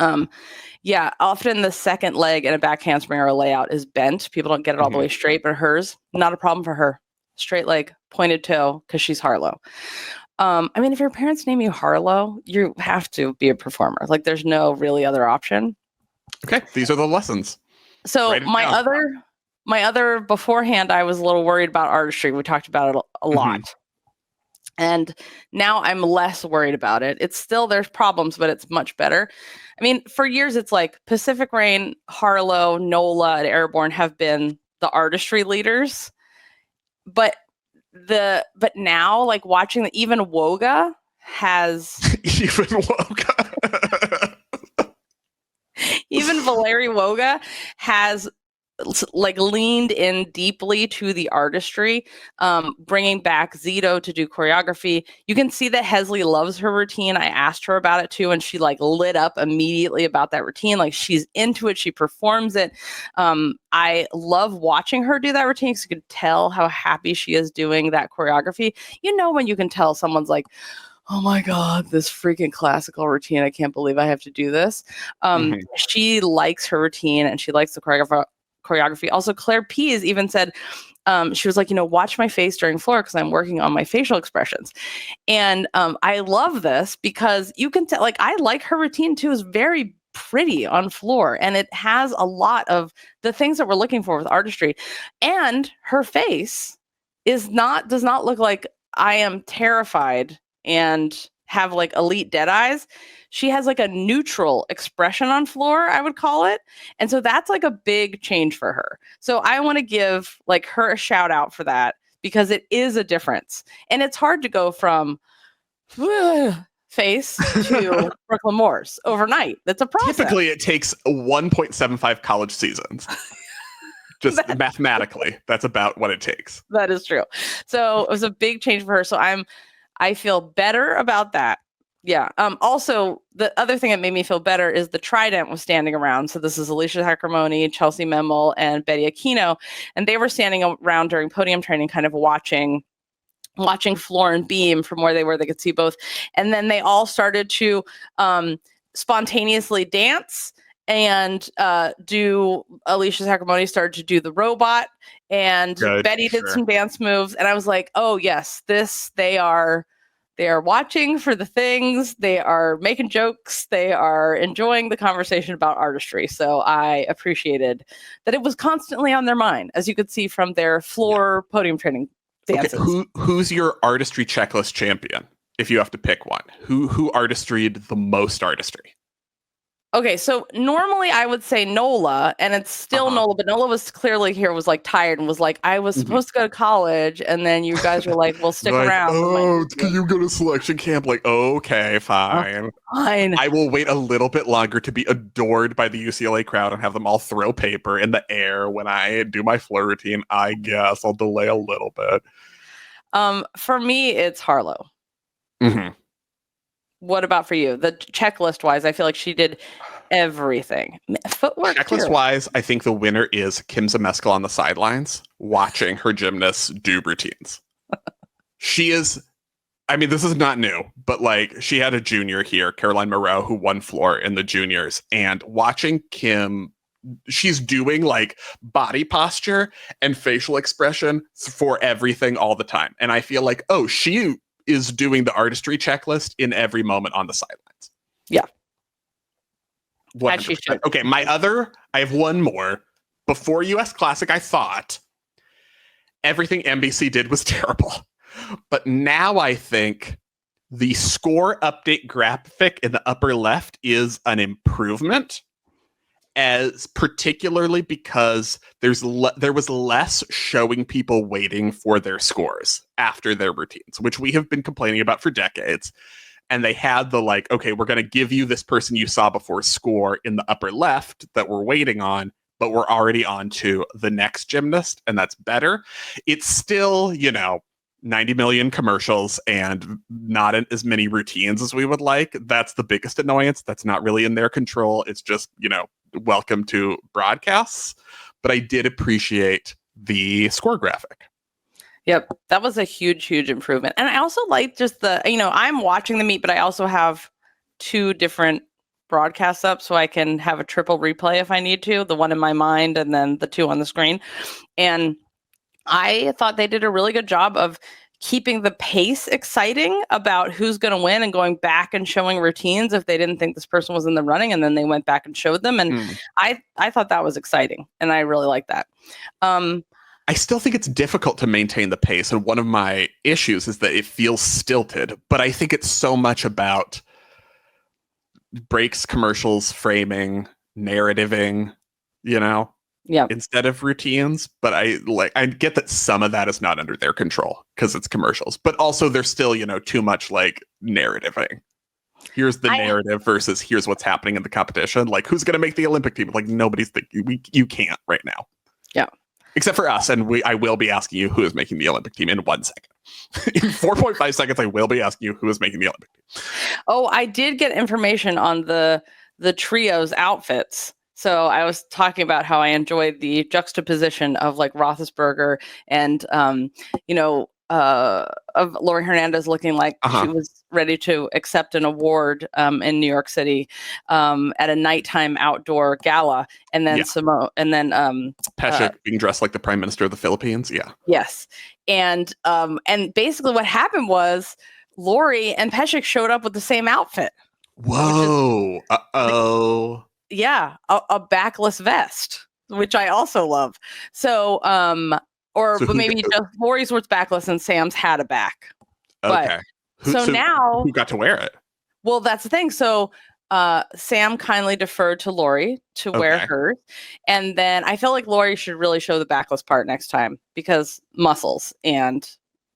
Often the second leg and a back handspring or a layout is bent. People don't get it all the way straight, but hers, not a problem for her. Straight leg, pointed toe, because she's Harlow. I mean, if your parents name you Harlow, you have to be a performer. Like, there's no really other option. Okay, these are the lessons. So my other beforehand, I was a little worried about artistry. We talked about it a lot. And now I'm less worried about it. It's still, there's problems, but it's much better. I mean, for years, it's like Pacific Rain, Harlow, NOLA, and Airborne have been the artistry leaders. But now, like, watching even Woga has even Valeri Woga has like leaned in deeply to the artistry, bringing back Zito to do choreography. You can see that Hesley loves her routine. I asked her about it too, and she like lit up immediately about that routine. Like she's into it. She performs it. I love watching her do that routine because you can tell how happy she is doing that choreography. You know, when you can tell someone's like, oh my God, this freaking classical routine. I can't believe I have to do this. She likes her routine and she likes the choreography. Also, Claire Pease even said, she was like, watch my face during floor because I'm working on my facial expressions. And I love this because you can tell, like, I like her routine too. Is very pretty on floor and it has a lot of the things that we're looking for with artistry. And her face does not look like I am terrified and have like elite dead eyes. She has like a neutral expression on floor, I would call it. And so that's like a big change for her. So I want to give like her a shout out for that because it is a difference. And it's hard to go from face to Brooklyn Moors overnight. That's a process. Typically it takes 1.75 college seasons. Just mathematically, that's about what it takes. That is true. So it was a big change for her. So I feel better about that. Yeah. Also, the other thing that made me feel better is the Trident was standing around. So this is Alicia Sacramone, Chelsea Memel, and Betty Aquino. And they were standing around during podium training, kind of watching floor and beam from where they were. They could see both. And then they all started to spontaneously dance and do. Alicia Sacramone started to do the robot, and Betty did some dance moves. And I was like, oh yes, they are watching for the things, they are making jokes, they are enjoying the conversation about artistry. So I appreciated that it was constantly on their mind, as you could see from their floor podium training dances. Okay, who's your artistry checklist champion? If you have to pick one, who artistried the most artistry? Okay, so normally I would say Nola, and it's still Nola, but Nola was clearly was like tired and was like, I was supposed to go to college, and then you guys were like, well, stick around. Oh, can you go to selection camp? Like, okay, fine. Fine. I will wait a little bit longer to be adored by the UCLA crowd and have them all throw paper in the air when I do my floor routine. I guess I'll delay a little bit. For me, it's Harlow. What about for you? The checklist wise, I feel like she did everything. Footwork. Checklist wise, I think the winner is Kim Zameskel on the sidelines, watching her gymnasts do routines. She is, I mean, this is not new, but like she had a junior here, Caroline Moreau, who won floor in the juniors, and watching Kim, she's doing like body posture and facial expression for everything all the time. And I feel like, oh, she is doing the artistry checklist in every moment on the sidelines. Yeah. 100%. Okay, I have one more. Before US Classic, I thought everything NBC did was terrible. But now I think the score update graphic in the upper left is an improvement, as particularly because there was less showing people waiting for their scores after their routines, which we have been complaining about for decades. And they had the like, okay, we're going to give you this person you saw before score in the upper left that we're waiting on, but we're already on to the next gymnast, and that's better. It's still, 90 million commercials and not as many routines as we would like. That's the biggest annoyance. That's not really in their control. It's just, welcome to broadcasts. But I did appreciate the score graphic. Yep. That was a huge, huge improvement. And I also like just I'm watching the meet, but I also have 2 different broadcasts up so I can have a triple replay if I need to, the one in my mind and then the 2 on the screen. And I thought they did a really good job of keeping the pace exciting about who's going to win and going back and showing routines if they didn't think this person was in the running, and then they went back and showed them. And I thought that was exciting, and I really like that. I still think it's difficult to maintain the pace, and one of my issues is that it feels stilted, but I think it's so much about breaks, commercials, framing, narrativing, instead of routines. But I get that some of that is not under their control because it's commercials, but also there's still, too much like narrativing. Here's the narrative versus here's what's happening in the competition. Like, who's going to make the Olympic team? Like, nobody's thinking, you can't right now. Yeah. Except for us, and I will be asking you who is making the Olympic team in 1 second. In 4.5 seconds, I will be asking you who is making the Olympic team. Oh, I did get information on the trio's outfits. So I was talking about how I enjoyed the juxtaposition of like Roethlisberger and of Lori Hernandez looking like she was ready to accept an award in New York City at a nighttime outdoor gala, and then Peshek being dressed like the Prime Minister of the Philippines. Yeah. Yes, and basically what happened was Lori and Peshek showed up with the same outfit. Whoa! Yeah, a backless vest, which I also love. So, but maybe just Lori's was backless and Sam's had a back. Okay. Now who got to wear it? Well, that's the thing. So Sam kindly deferred to Lori to wear hers. And then I feel like Lori should really show the backless part next time because muscles, and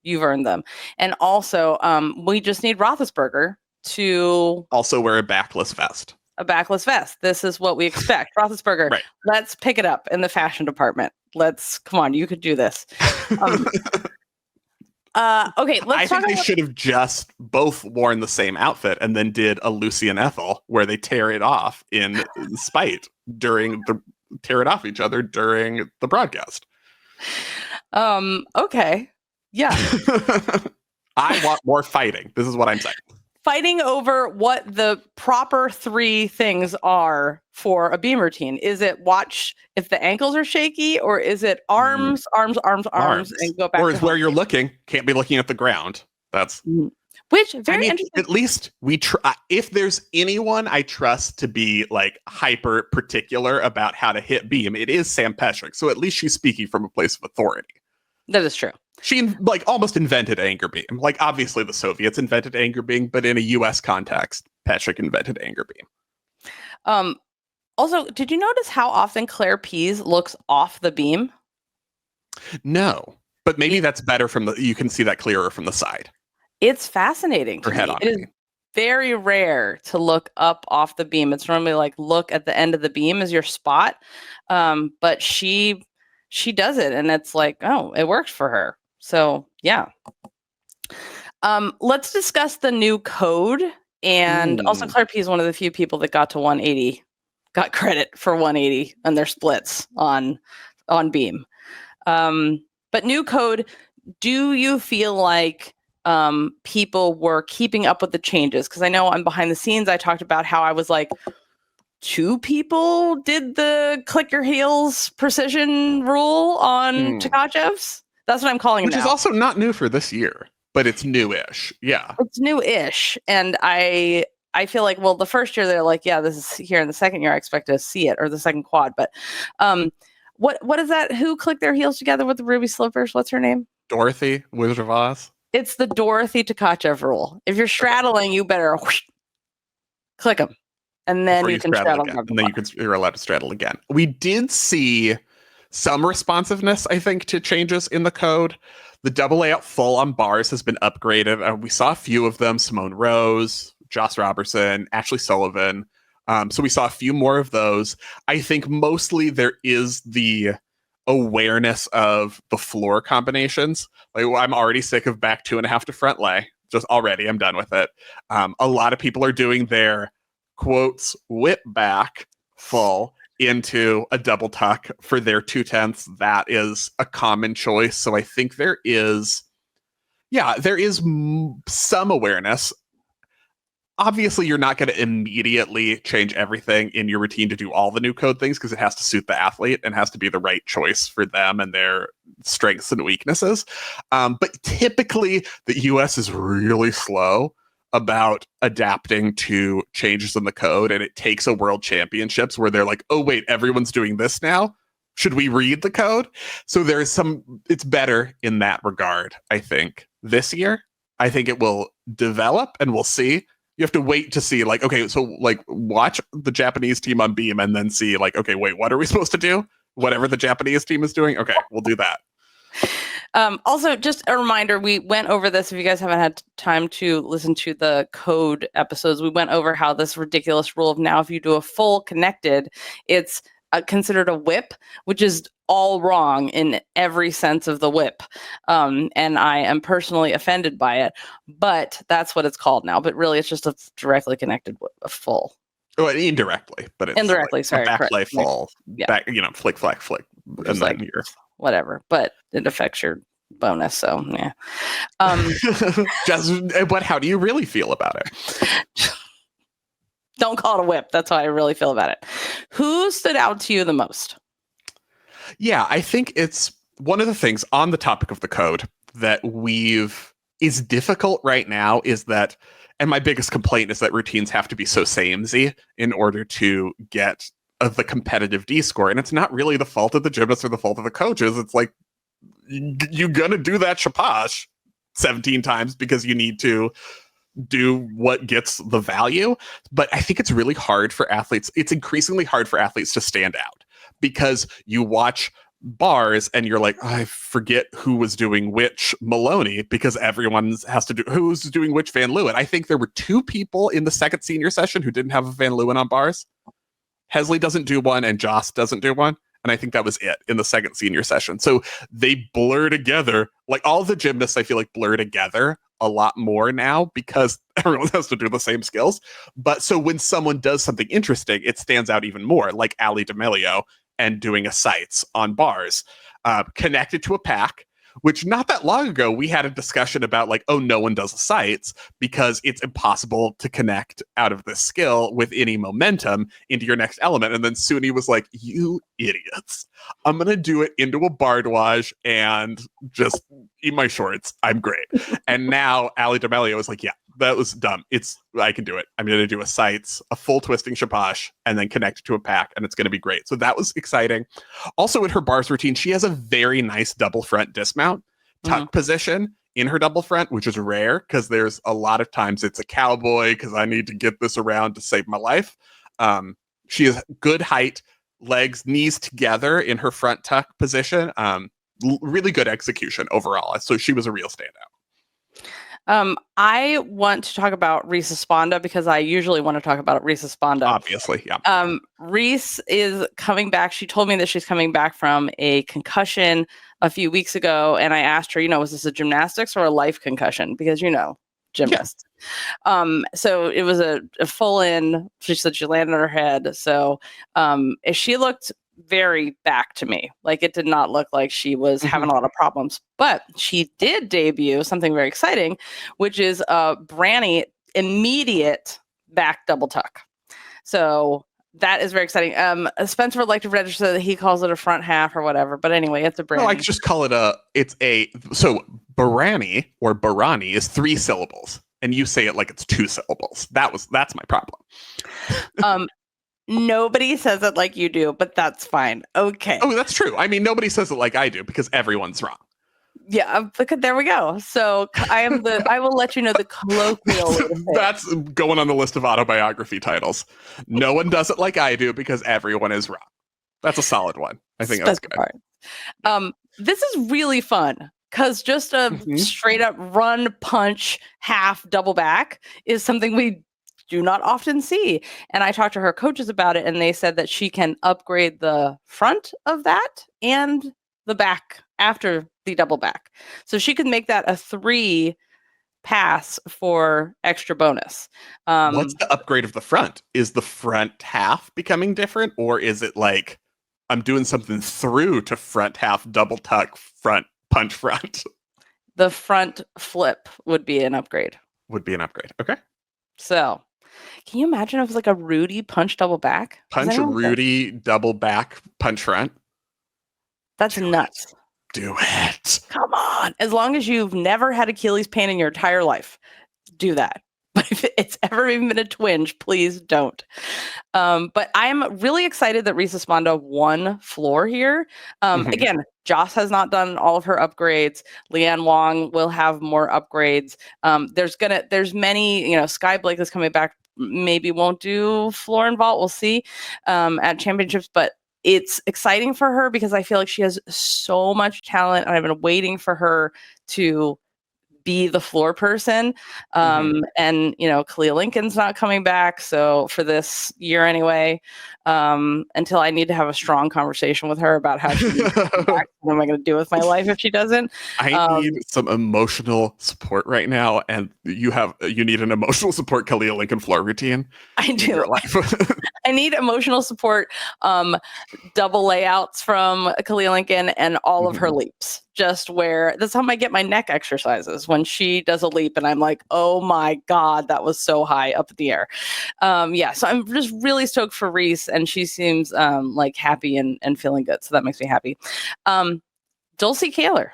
you've earned them. And also, we just need Roethlisberger to also wear a backless vest. A backless vest. This is what we expect. Roethlisberger, right. Let's pick it up in the fashion department. Come on, you could do this. Okay, I think they should have just both worn the same outfit and then did a Lucy and Ethel where they tear it off in spite tear it off each other during the broadcast. Okay. Yeah. I want more fighting. This is what I'm saying. Fighting over what the proper 3 things are for a beam routine. Is it watch if the ankles are shaky, or is it arms, and go back? Or is where you're looking, can't be looking at the ground. That's interesting. At least we try. If there's anyone I trust to be like hyper particular about how to hit beam, it is Sam Peshek. So at least she's speaking from a place of authority. That is true. She like almost invented anger beam. Like obviously the Soviets invented anger beam, but in a U.S. context, Peshek invented anger beam. Also, did you notice how often Claire Pease looks off the beam? No, but maybe that's better you can see that clearer from the side. It's fascinating. It is very rare to look up off the beam. It's normally like look at the end of the beam is your spot. But she does it, and it's like, oh, it works for her. So yeah. Let's discuss the new code. And also Claire P is one of the few people that got to 180, got credit for 180 and their splits on beam. But new code, do you feel like people were keeping up with the changes? Because I know I'm behind the scenes. I talked about how I was like, 2 people did the click your heels precision rule on Tkachev's. That's what I'm calling it now. Which is also not new for this year, but it's newish. Yeah. It's newish. And I feel like, well, the first year they're like, yeah, this is here. In the second year, I expect to see it, or the second quad. But what is that? Who clicked their heels together with the ruby slippers? What's her name? Dorothy Wizard of Oz. It's the Dorothy Tkachev rule. If you're straddling, you better click them. And then you can straddle again. And then you're allowed to straddle again. We did see some responsiveness, I think, to changes in the code. The double layout full on bars has been upgraded. We saw a few of them: Simone Rose, Joss Robertson, Ashlee Sullivan. So we saw a few more of those. I think mostly there is the awareness of the floor combinations. Like, I'm already sick of back 2.5 to front lay. Just already, I'm done with it. A lot of people are doing their quotes whip back full into a double tuck for their 2/10. That is a common choice. So I think there is some awareness. Obviously, you're not going to immediately change everything in your routine to do all the new code things because it has to suit the athlete and has to be the right choice for them and their strengths and weaknesses. But typically, the US is really slow about adapting to changes in the code, and it takes a world championships where they're like, oh wait, everyone's doing this now, should we read the code? So it's better in that regard. I think this year I think it will develop, and we'll see. You have to wait to see, like, okay, so like watch the Japanese team on beam and then see like, okay, wait, what are we supposed to do? Whatever the Japanese team is doing, okay, we'll do that. Also, just a reminder, we went over this. If you guys haven't had time to listen to the code episodes, we went over how this ridiculous rule of now, if you do a full connected, it's considered a whip, which is all wrong in every sense of the whip. And I am personally offended by it, but that's what it's called now. But really, it's just a directly connected a full. Well, indirectly, but it's Indirectly, like sorry, a correct. backplay full, Yeah. back, flick, flack, flick, and then like, you're whatever. But it affects your bonus, so yeah. But how do you really feel about it? Don't call it a whip. That's how I really feel about it. Who stood out to you the most? Yeah, I think it's one of the things on the topic of the code that is difficult right now is that, and my biggest complaint is that routines have to be so samey in order to get the competitive D score. And it's not really the fault of the gymnasts or the fault of the coaches. It's like, you're going to do that shapash 17 times because you need to do what gets the value. But I think it's really hard for athletes. It's increasingly hard for athletes to stand out because you watch bars and you're like, I forget who was doing which Maloney because everyone has to do who's doing which Van Leeuwen. I think there were 2 people in the second senior session who didn't have a Van Leeuwen on bars. Hesley doesn't do one and Joss doesn't do one. And I think that was it in the second senior session. So they blur together. Like all the gymnasts, I feel like blur together a lot more now because everyone has to do the same skills. But so when someone does something interesting, it stands out even more, like Ali D'Amelio and doing a sights on bars, connected to a pack, which not that long ago, we had a discussion about like, oh, no one does a sights because it's impossible to connect out of this skill with any momentum into your next element. And then Suni was like, you idiots, I'm going to do it into a bardwage and just eat my shorts. I'm great. And now Ali D'Amelio is like, yeah, that was dumb. I can do it. I'm going to do a sights, a full twisting shapash, and then connect it to a pack, and it's going to be great. So that was exciting. Also, in her bars routine, she has a very nice double front dismount tuck position in her double front, which is rare because there's a lot of times it's a cowboy because I need to get this around to save my life. She has good height, legs, knees together in her front tuck position. Really good execution overall. So she was a real standout. I want to talk about Reese Esponda because I usually want to talk about Reese Esponda. Obviously, yeah. Reese is coming back. She told me that she's coming back from a concussion a few weeks ago, and I asked her, was this a gymnastics or a life concussion? Because, gymnast. Yeah. So it was a full in. She said she landed on her head. So she looked very back to me. Like it did not look like she was having a lot of problems, but she did debut something very exciting, which is a Branny immediate back double tuck. So that is very exciting. Spencer would like to register that he calls it a front half or whatever, but anyway, it's a Branny. No, I just call it so Barani or Barani is 3 syllables and you say it like it's 2 syllables. That's my problem. Nobody says it like you do, but that's fine. Okay. Oh, that's true. I mean, nobody says it like I do because everyone's wrong. Yeah, there we go. So I will let you know the colloquial. That's going on the list of autobiography titles. No one does it like I do because everyone is wrong. That's a solid one. I think that's good. This is really fun because just a straight up run, punch, half, double back is something we do not often see. And I talked to her coaches about it, and they said that she can upgrade the front of that and the back after the double back. So she could make that a 3 pass for extra bonus. What's the upgrade of the front? Is the front half becoming different, or is it like I'm doing something through to front half double tuck front punch front? The front flip would be an upgrade. Okay. So can you imagine if it was like a Rudy punch double back? Punch Rudy double back punch front. That's nuts. Do it. Come on. As long as you've never had Achilles pain in your entire life, do that. But if it's ever even been a twinge, please don't. But I'm really excited that Reese Esponda won floor here. Again, Joss has not done all of her upgrades. Leanne Wong will have more upgrades. There's many, Skye Blakely is coming back, maybe won't do floor and vault. We'll see at championships, but it's exciting for her because I feel like she has so much talent and I've been waiting for her to be the floor person. And, you know, Kalia Lincoln's not coming back. So for this year anyway, until I need to have a strong conversation with her about how she needs to come back. What am I going to do with my life if she doesn't? I need some emotional support right now. And you need an emotional support Kalia Lincoln floor routine. I do. Your life. I need emotional support, double layouts from Kalia Lincoln and all of her leaps. Just where that's how I get my neck exercises when she does a leap and I'm like, oh my God, that was so high up in the air. So I'm just really stoked for Reese, and she seems like happy and feeling good. So that makes me happy. Dulcie Kaler.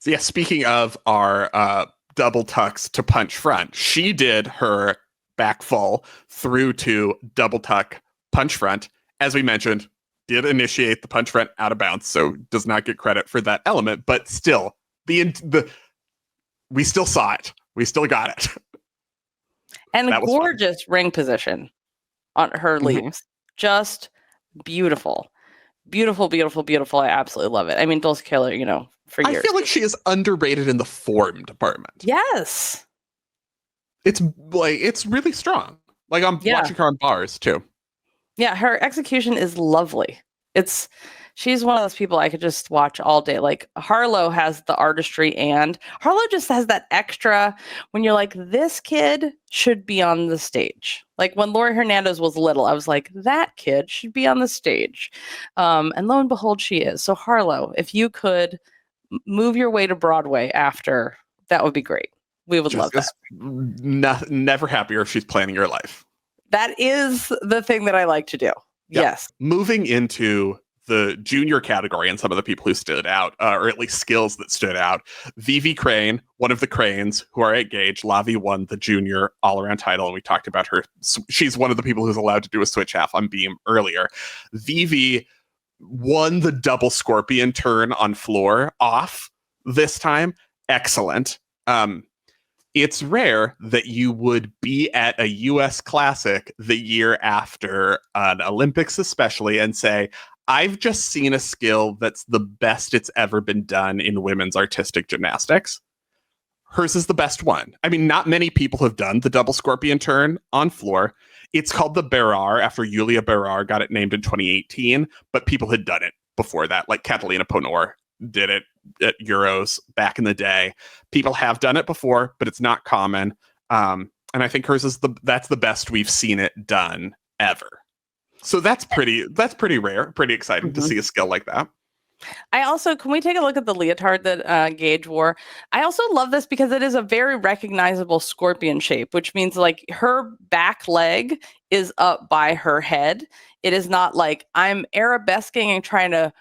So yeah, speaking of our double tucks to punch front, she did her back full through to double tuck punch front. As we mentioned, did initiate the punch front out of bounds, so does not get credit for that element, but still, we still saw it. We still got it. And a gorgeous ring position on her leaps. Just beautiful. Beautiful, beautiful, beautiful. I absolutely love it. I mean, Dulcie Kaler, you know, for years. I feel like she is underrated in the form department. Yes. It's really strong. Like I'm watching her on bars too. Yeah, her execution is lovely. She's one of those people I could just watch all day. Like Harlow has the artistry, and Harlow just has that extra when you're like, this kid should be on the stage. Like when Lori Hernandez was little, I was like, that kid should be on the stage. And lo and behold, she is. So Harlow, if you could move your way to Broadway after, that would be great. We would love that. Never happier if she's planning your life. That is the thing that I like to do. Yeah. Yes. Moving into the junior category and some of the people who stood out, or at least skills that stood out. Vivi Crane, one of the Cranes who are at Gage. Lavi won the junior all-around title, and we talked about her. She's one of the people who's allowed to do a switch half on beam earlier. Vivi won the double scorpion turn on floor off this time. Excellent. It's rare that you would be at a US Classic the year after an Olympics especially and say, I've just seen a skill that's the best it's ever been done in women's artistic gymnastics. Hers is the best one. I mean, not many people have done the double scorpion turn on floor. It's called the Berar after Yulia Berar got it named in 2018, but people had done it before that, like Catalina Ponor did it at Euros back in the day. People have done it before, but it's not common. And I think hers is that's the best we've seen it done ever. So that's pretty rare, pretty exciting to see a skill like that. I also, can we take a look at the leotard that Gage wore? I also love this because it is a very recognizable scorpion shape, which means like her back leg is up by her head. It is not like I'm arabesquing and trying to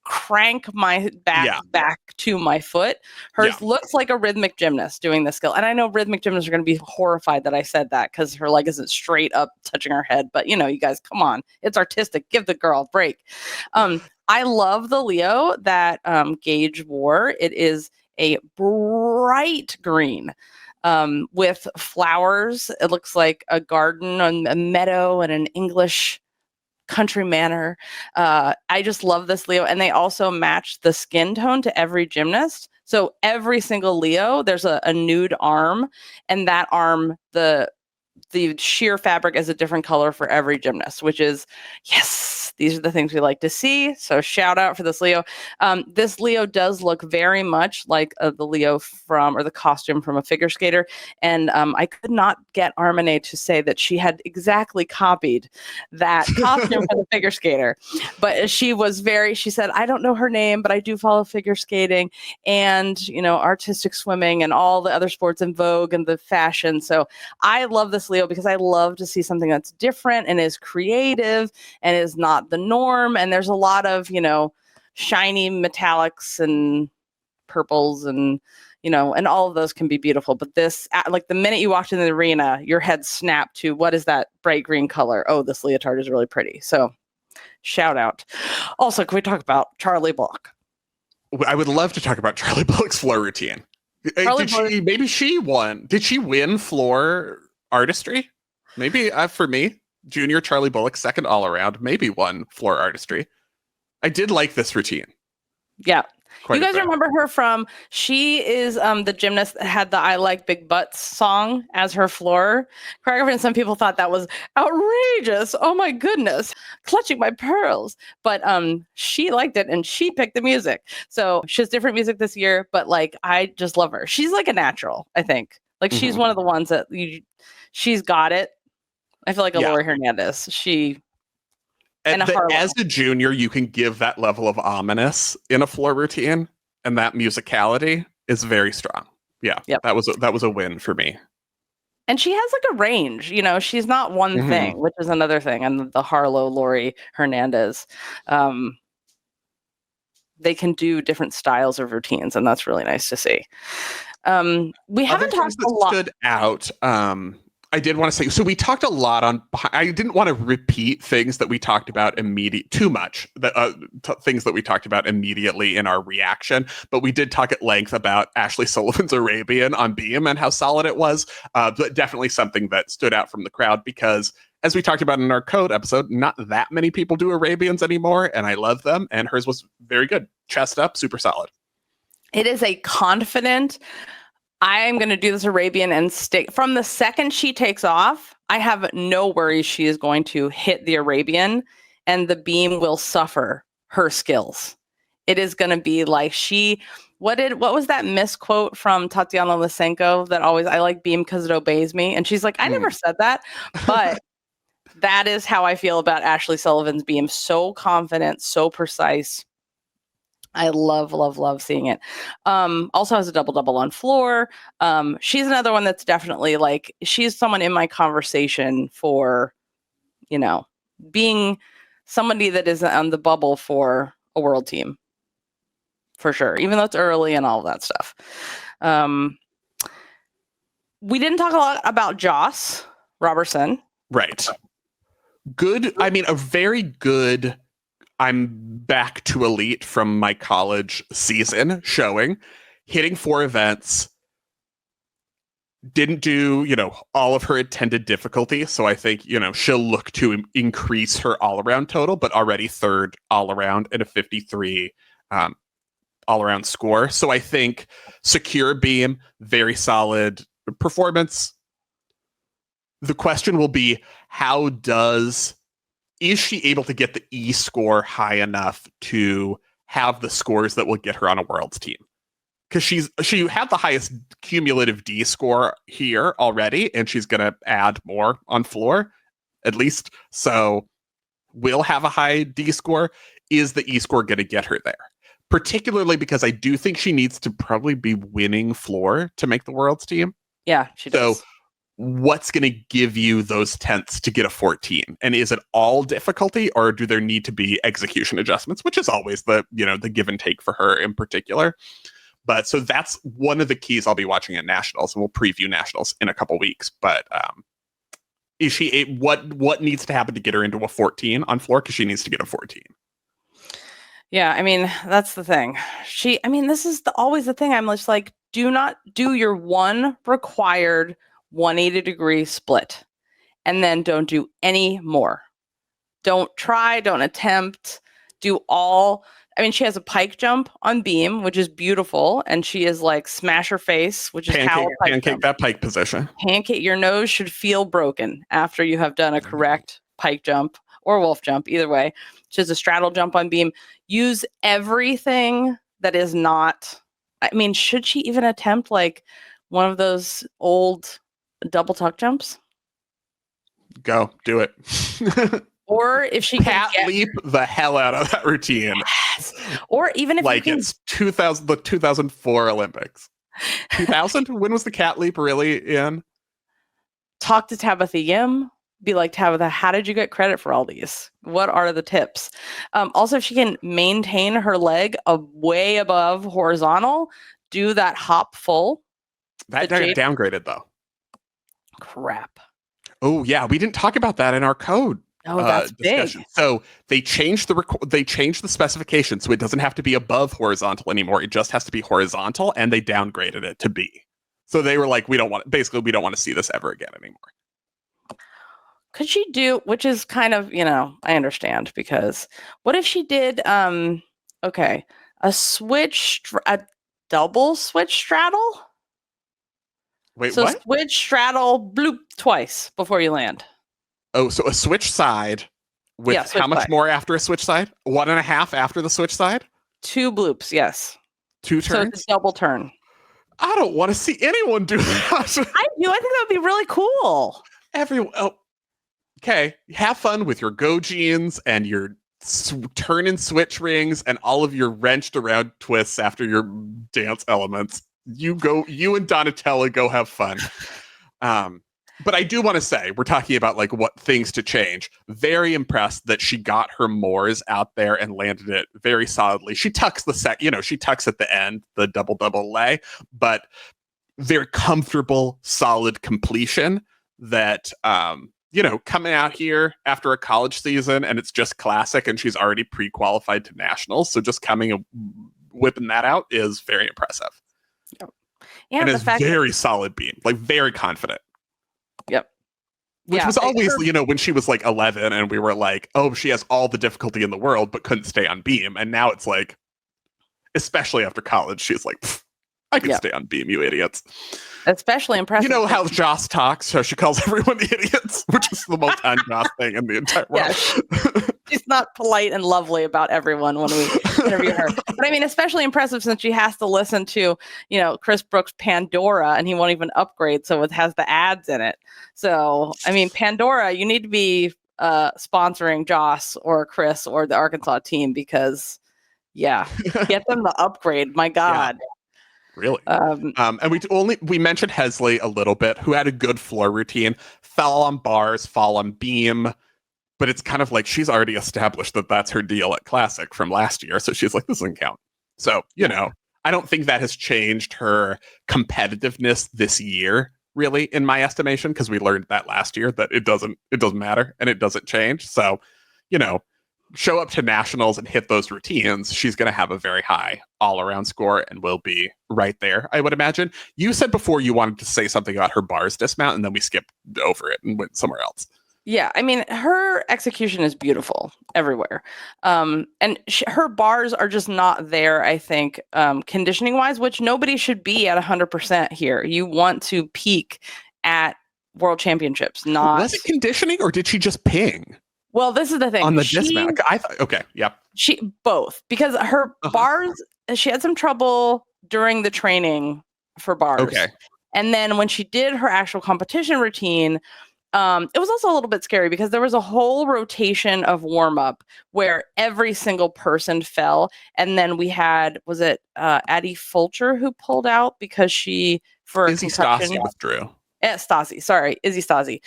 crank my back to my foot. Hers looks like a rhythmic gymnast doing this skill. And I know rhythmic gymnasts are going to be horrified that I said that because her leg isn't straight up touching her head. But, you know, you guys, come on. It's artistic. Give the girl a break. I love the Leo that Gage wore. It is a bright green with flowers. It looks like a garden, a meadow, and an English country manor. I just love this Leo. And they also match the skin tone to every gymnast. So every single Leo, there's a nude arm, and that arm, the sheer fabric is a different color for every gymnast, which is, yes, these are the things we like to see. So shout out for this Leo. This Leo does look very much like the Leo or the costume from a figure skater. And I could not get Armane to say that she had exactly copied that costume from the figure skater. But she said, I don't know her name, but I do follow figure skating and, you know, artistic swimming and all the other sports in vogue and the fashion. So I love this Leo because I love to see something that's different and is creative and is not the norm. And there's a lot of, you know, shiny metallics and purples and, you know, and all of those can be beautiful. But this, like the minute you walked in the arena, your head snapped to, what is that bright green color? Oh, this leotard is really pretty. So shout out. Also, can we talk about Charlie Block? I would love to talk about Charlie Block's floor routine. Maybe she won. Did she win floor artistry? Maybe for me, junior Charlie Bullock, second all around, maybe won floor artistry. I did like this routine. Yeah. You guys remember her from, she is the gymnast that had the I Like Big Butts song as her floor choreography. And some people thought that was outrageous. Oh my goodness, clutching my pearls. But she liked it and she picked the music. So she has different music this year, but like, I just love her. She's like a natural, I think. Like she's one of the ones that she's got it. I feel like a Lori Hernandez. As a junior, you can give that level of ominous in a floor routine, and that musicality is very strong. Yeah, that was a win for me. And she has like a range, you know, she's not one thing, which is another thing. And the Harlow, Lori Hernandez, they can do different styles of routines, and that's really nice to see. We haven't talked a lot. Stood out. I did want to say, so we talked a lot on, I didn't want to repeat things that we talked about too much, things that we talked about immediately in our reaction, but we did talk at length about Ashlee Sullivan's Arabian on Beam and how solid it was. But definitely something that stood out from the crowd because, as we talked about in our code episode, not that many people do Arabians anymore, and I love them, and hers was very good. Chest up, super solid. It is a confident, I'm going to do this Arabian and stick. From the second she takes off, I have no worries she is going to hit the Arabian and the beam will suffer her skills. It is going to be like what was that misquote from Tatiana Lysenko that always, I like beam because it obeys me? And she's like, I never said that. But that is how I feel about Ashlee Sullivan's beam. So confident, so precise. I love, love, love seeing it. Also has a double-double on floor. She's another one that's definitely like, she's someone in my conversation for, you know, being somebody that is on the bubble for a world team. For sure. Even though it's early and all of that stuff. We didn't talk a lot about Joss Robertson. Right. Good. I mean, a very good, I'm back to elite from my college season showing, hitting 4 events, didn't do, all of her attended difficulty. So I think, she'll look to increase her all around total, but already 3rd all around and a 53 all around score. So I think secure beam, very solid performance. The question will be, is she able to get the E score high enough to have the scores that will get her on a world's team? Because she had the highest cumulative D score here already, and she's going to add more on floor, at least. So will have a high D score. Is the E score going to get her there? Particularly because I do think she needs to probably be winning floor to make the world's team. Yeah, she does. So what's going to give you those tenths to get a 14? And is it all difficulty, or do there need to be execution adjustments, which is always the give and take for her in particular. But so that's one of the keys I'll be watching at nationals, and we'll preview nationals in a couple weeks. But is she what needs to happen to get her into a 14 on floor? Because she needs to get a 14. Yeah, I mean, that's the thing. This is always the thing. I'm just like, do not do your one required 180-degree split, and then don't do any more. Don't try, don't attempt, do all. She has a pike jump on beam, which is beautiful, and she is like smash her face, which is pancake that pike position. Pancake, your nose should feel broken after you have done a correct pike jump or wolf jump, either way. She has a straddle jump on beam. Use everything that is not, should she even attempt like one of those old double tuck jumps? Go do it. Or if she can leap the hell out of that routine. Yes. Or even if it's the 2004 Olympics. 2000? When was the cat leap really in? Talk to Tabitha Yim. Be like, Tabitha, how did you get credit for all these? What are the tips? Also, if she can maintain her leg way above horizontal, do that hop full. That downgraded though. Crap. Oh yeah, we didn't talk about that in our code. Oh, that's discussion. Big. So they changed the specification, so it doesn't have to be above horizontal anymore. It just has to be horizontal, and they downgraded it to B. So they were like, we don't want to see this ever again anymore. Could she do, which is kind of, I understand, because what if she did, a double switch straddle. Wait, So what? switch, straddle, bloop twice before you land. Oh, so a switch side with switch how much side. more after a switch side? 1.5 after the switch side? 2 bloops, yes. 2 So turns? it's a double turn. I don't want to see anyone do that. I do. I think that would be really cool. Everyone, okay. Have fun with your Go jeans and your turn and switch rings and all of your wrenched around twists after your dance elements. You and Donatella go have fun. But I do want to say, we're talking about like what things to change. Very impressed that she got her mores out there and landed it very solidly. She tucks she tucks at the end, the double lay, but very comfortable, solid completion that, coming out here after a college season and it's just classic and she's already pre-qualified to nationals. So just coming and whipping that out is very impressive. Yep. And it's very solid beam, like very confident. Yep. Which was always, when she was like 11 and we were like, oh, she has all the difficulty in the world, but couldn't stay on beam. And now it's like, especially after college, she's like, I can stay on beam, you idiots. Especially impressive. You know how Joss talks, how she calls everyone idiots, which is the most un-Joss thing in the entire world. Yeah, she's not polite and lovely about everyone when we interview her. But I mean, especially impressive since she has to listen to, Chris Brooks' Pandora, and he won't even upgrade, so it has the ads in it. So, I mean, Pandora, you need to be sponsoring Joss or Chris or the Arkansas team because, get them the upgrade. My God. Yeah. Really? And we mentioned Ashlee a little bit, who had a good floor routine, fell on bars, fall on beam, but it's kind of like she's already established that that's her deal at Classic from last year. So she's like, this doesn't count. So, I don't think that has changed her competitiveness this year, really, in my estimation, because we learned that last year that it doesn't matter and it doesn't change. So, show up to nationals and hit those routines, she's going to have a very high all-around score and will be right there, I would imagine. You said before you wanted to say something about her bars dismount, and then we skipped over it and went somewhere else. Yeah, I mean, her execution is beautiful everywhere. And her bars are just not there, I think, conditioning-wise, which nobody should be at 100% here. You want to peak at World Championships, not... Was it conditioning, or did she just ping? Well, this is the thing. On the dismount. I thought, okay, yeah. She both, because her bars, she had some trouble during the training for bars. Okay. And then when she did her actual competition routine, it was also a little bit scary because there was a whole rotation of warm up where every single person fell. And then we had, was it Addie Fulcher who pulled out because she, for a concussion. Izzy withdrew. Izzy Stasi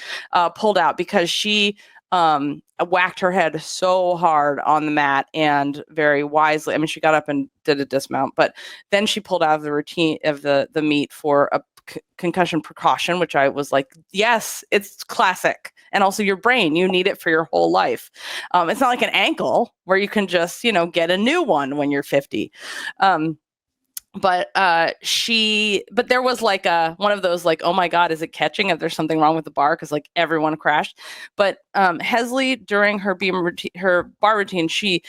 pulled out because she whacked her head so hard on the mat and very wisely. I mean, she got up and did a dismount, but then she pulled out of the routine of the meet for a concussion precaution, which I was like, yes, it's classic. And also your brain, you need it for your whole life. It's not like an ankle where you can just, get a new one when you're 50. But there was like one of those like, oh my God, is it catching if there's something wrong with the bar? Cause like everyone crashed. But Ashlee, during her bar routine, she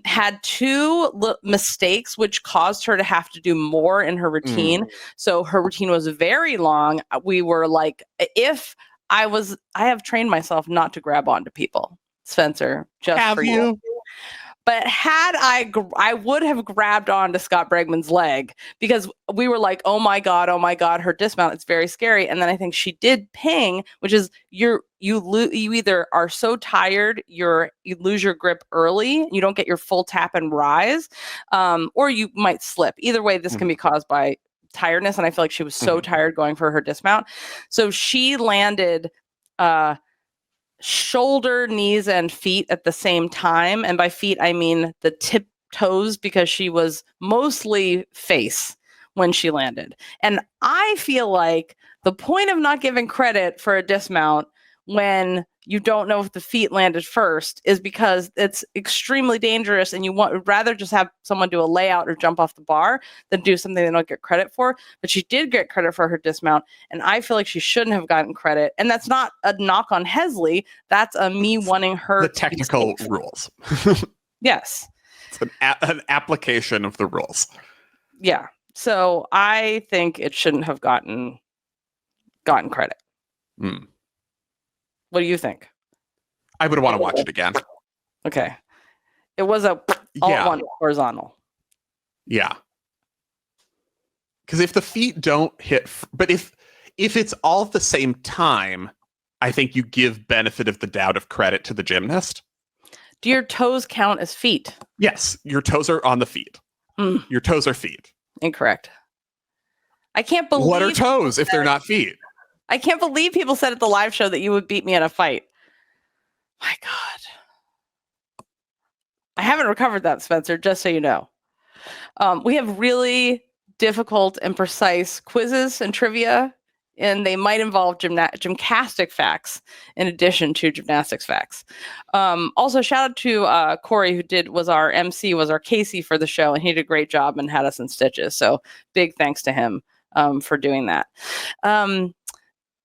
had 2 mistakes, which caused her to have to do more in her routine. So her routine was very long. We were like, I have trained myself not to grab onto people, Spencer, just have for you. But had I would have grabbed onto Scott Bregman's leg because we were like, oh my God, her dismount, it's very scary. And then I think she did ping, which is you either are so tired, you lose your grip early, you don't get your full tap and rise, or you might slip. Either way, this can be caused by tiredness. And I feel like she was so tired going for her dismount. So she landed shoulder, knees, and feet at the same time. And by feet, I mean the tip toes, because she was mostly face when she landed. And I feel like the point of not giving credit for a dismount when you don't know if the feet landed first is because it's extremely dangerous, and you would rather just have someone do a layout or jump off the bar than do something they don't get credit for. But she did get credit for her dismount, and I feel like she shouldn't have gotten credit. And that's not a knock on Ashlee. That's me wanting her the technical rules. Yes. It's an application of the rules. Yeah. So I think it shouldn't have gotten credit. Mm. What do you think? I would want to watch it again. Okay. It was a all at once horizontal. Yeah. Because if the feet don't hit, but if it's all at the same time, I think you give benefit of the doubt of credit to the gymnast. Do your toes count as feet? Yes, your toes are on the feet. Your toes are feet. Incorrect. I can't believe. What are toes if they're not feet? I can't believe people said at the live show that you would beat me in a fight. My God. I haven't recovered that, Spencer, just so you know. We have really difficult and precise quizzes and trivia, and they might involve GymCastic facts in addition to gymnastics facts. Also, shout out to Corey, who was our MC, was our Casey for the show, and he did a great job and had us in stitches. So big thanks to him for doing that.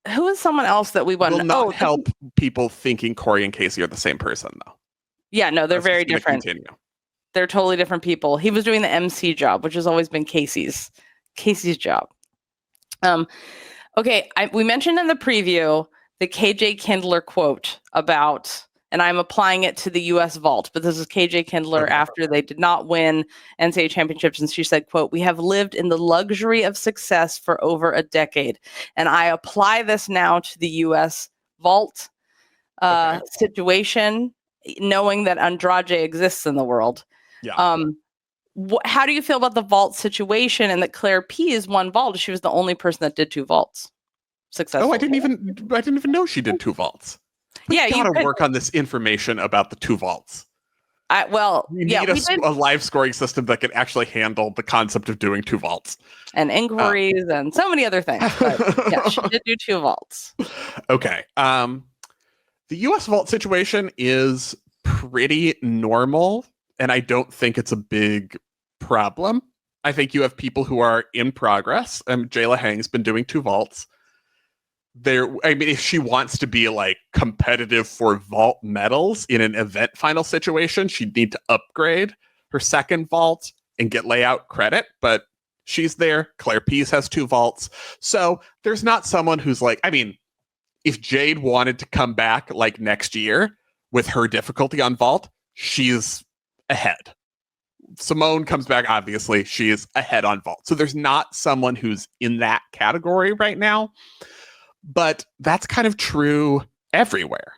Who is someone else that we want to not help people thinking Corey and Casey are the same person, though. Yeah, no, they're very different. Continue. They're totally different people. He was doing the MC job, which has always been Casey's job. Okay, we mentioned in the preview the KJ Kindler quote about, and I'm applying it to the U.S. vault, but this is KJ Kindler after they did not win NCAA championships, and she said, quote, "We have lived in the luxury of success for over a decade, and I apply this now to the U.S. vault situation, knowing that Andrade exists in the world." Yeah. How do you feel about the vault situation and that Claire Pease won vault? She was the only person that did 2 vaults successfully. Oh, I didn't even know she did 2 vaults. You gotta work on this information about the 2 vaults. We need a live scoring system that can actually handle the concept of doing 2 vaults and inquiries and so many other things. But yeah, she did do 2 vaults. Okay. The U.S. vault situation is pretty normal, and I don't think it's a big problem. I think you have people who are in progress. Jayla Hang's been doing 2 vaults. If she wants to be like competitive for vault medals in an event final situation, she'd need to upgrade her second vault and get layout credit. But she's there. Claire Pease has 2 vaults. So there's not someone who's like, if Jade wanted to come back like next year with her difficulty on vault, she's ahead. Simone comes back, obviously, she is ahead on vault. So there's not someone who's in that category right now. But that's kind of true everywhere.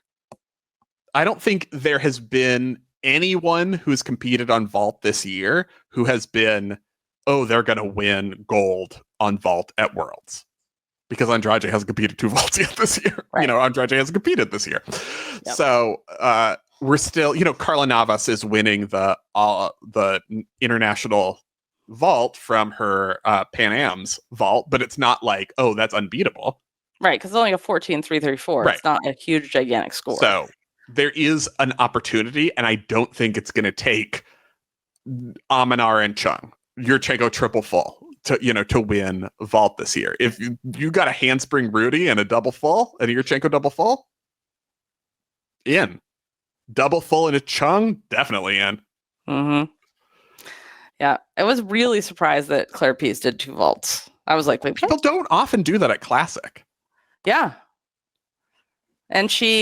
I don't think there has been anyone who's competed on vault this year who has been, they're going to win gold on vault at Worlds. Because Andrade hasn't competed 2 vaults yet this year. Right. Andrade hasn't competed this year. Yep. So we're still, Carla Navas is winning the international vault from her Pan Ams vault, but it's not like, that's unbeatable. Right, because it's only a 14.334. Right. It's not a huge, gigantic score. So there is an opportunity, and I don't think it's going to take Amanar and Chung, Yurchenko triple full, to win vault this year. If you got a handspring Rudy and a double full, and a Yurchenko double full, in. Double full and a Chung, definitely in. Mm-hmm. Yeah, I was really surprised that Claire Pease did 2 vaults. I was like, wait, people don't often do that at Classic. Yeah. And her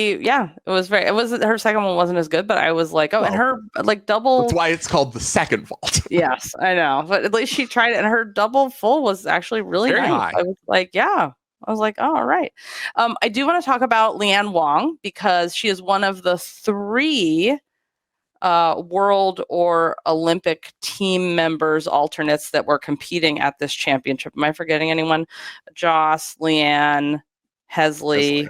second one wasn't as good, but I was like, and her like double. That's why it's called the second vault. Yes, I know. But at least she tried it, and her double full was actually really very nice. High. I was like, I was like, all right. I do want to talk about Leanne Wong because she is one of the 3 world or Olympic team members, alternates that were competing at this championship. Am I forgetting anyone? Joss, Leanne, Hesley.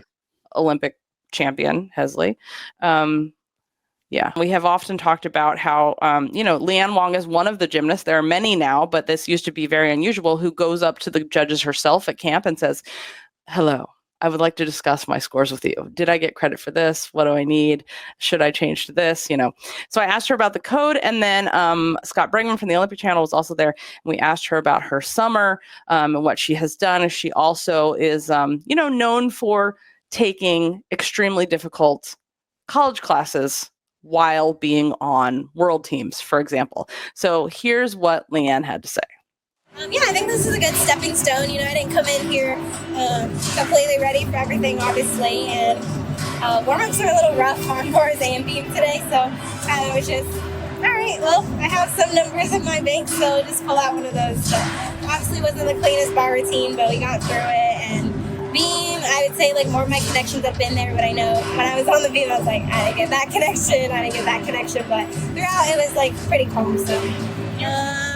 Olympic champion, Hesley. We have often talked about how, Leanne Wong is one of the gymnasts. There are many now, but this used to be very unusual, who goes up to the judges herself at camp and says, "Hello, I would like to discuss my scores with you. Did I get credit for this? What do I need? Should I change to this?" So I asked her about the code, and then Scott Bregman from the Olympic Channel was also there. And we asked her about her summer and what she has done. And she also is, known for taking extremely difficult college classes while being on world teams, for example. So here's what Leanne had to say. Yeah, I think this is a good stepping stone. You know, I didn't come in here completely ready for everything, obviously, and warm-ups are a little rough on bars A and B today, so I was just, all right, well, I have some numbers in my bank, so just pull out one of those. So obviously wasn't the cleanest bar routine, but we got through it, and beam, I would say, like, more of my connections have been there, but I know when I was on the beam, I was like, I didn't get that connection, but throughout it was, like, pretty calm, so.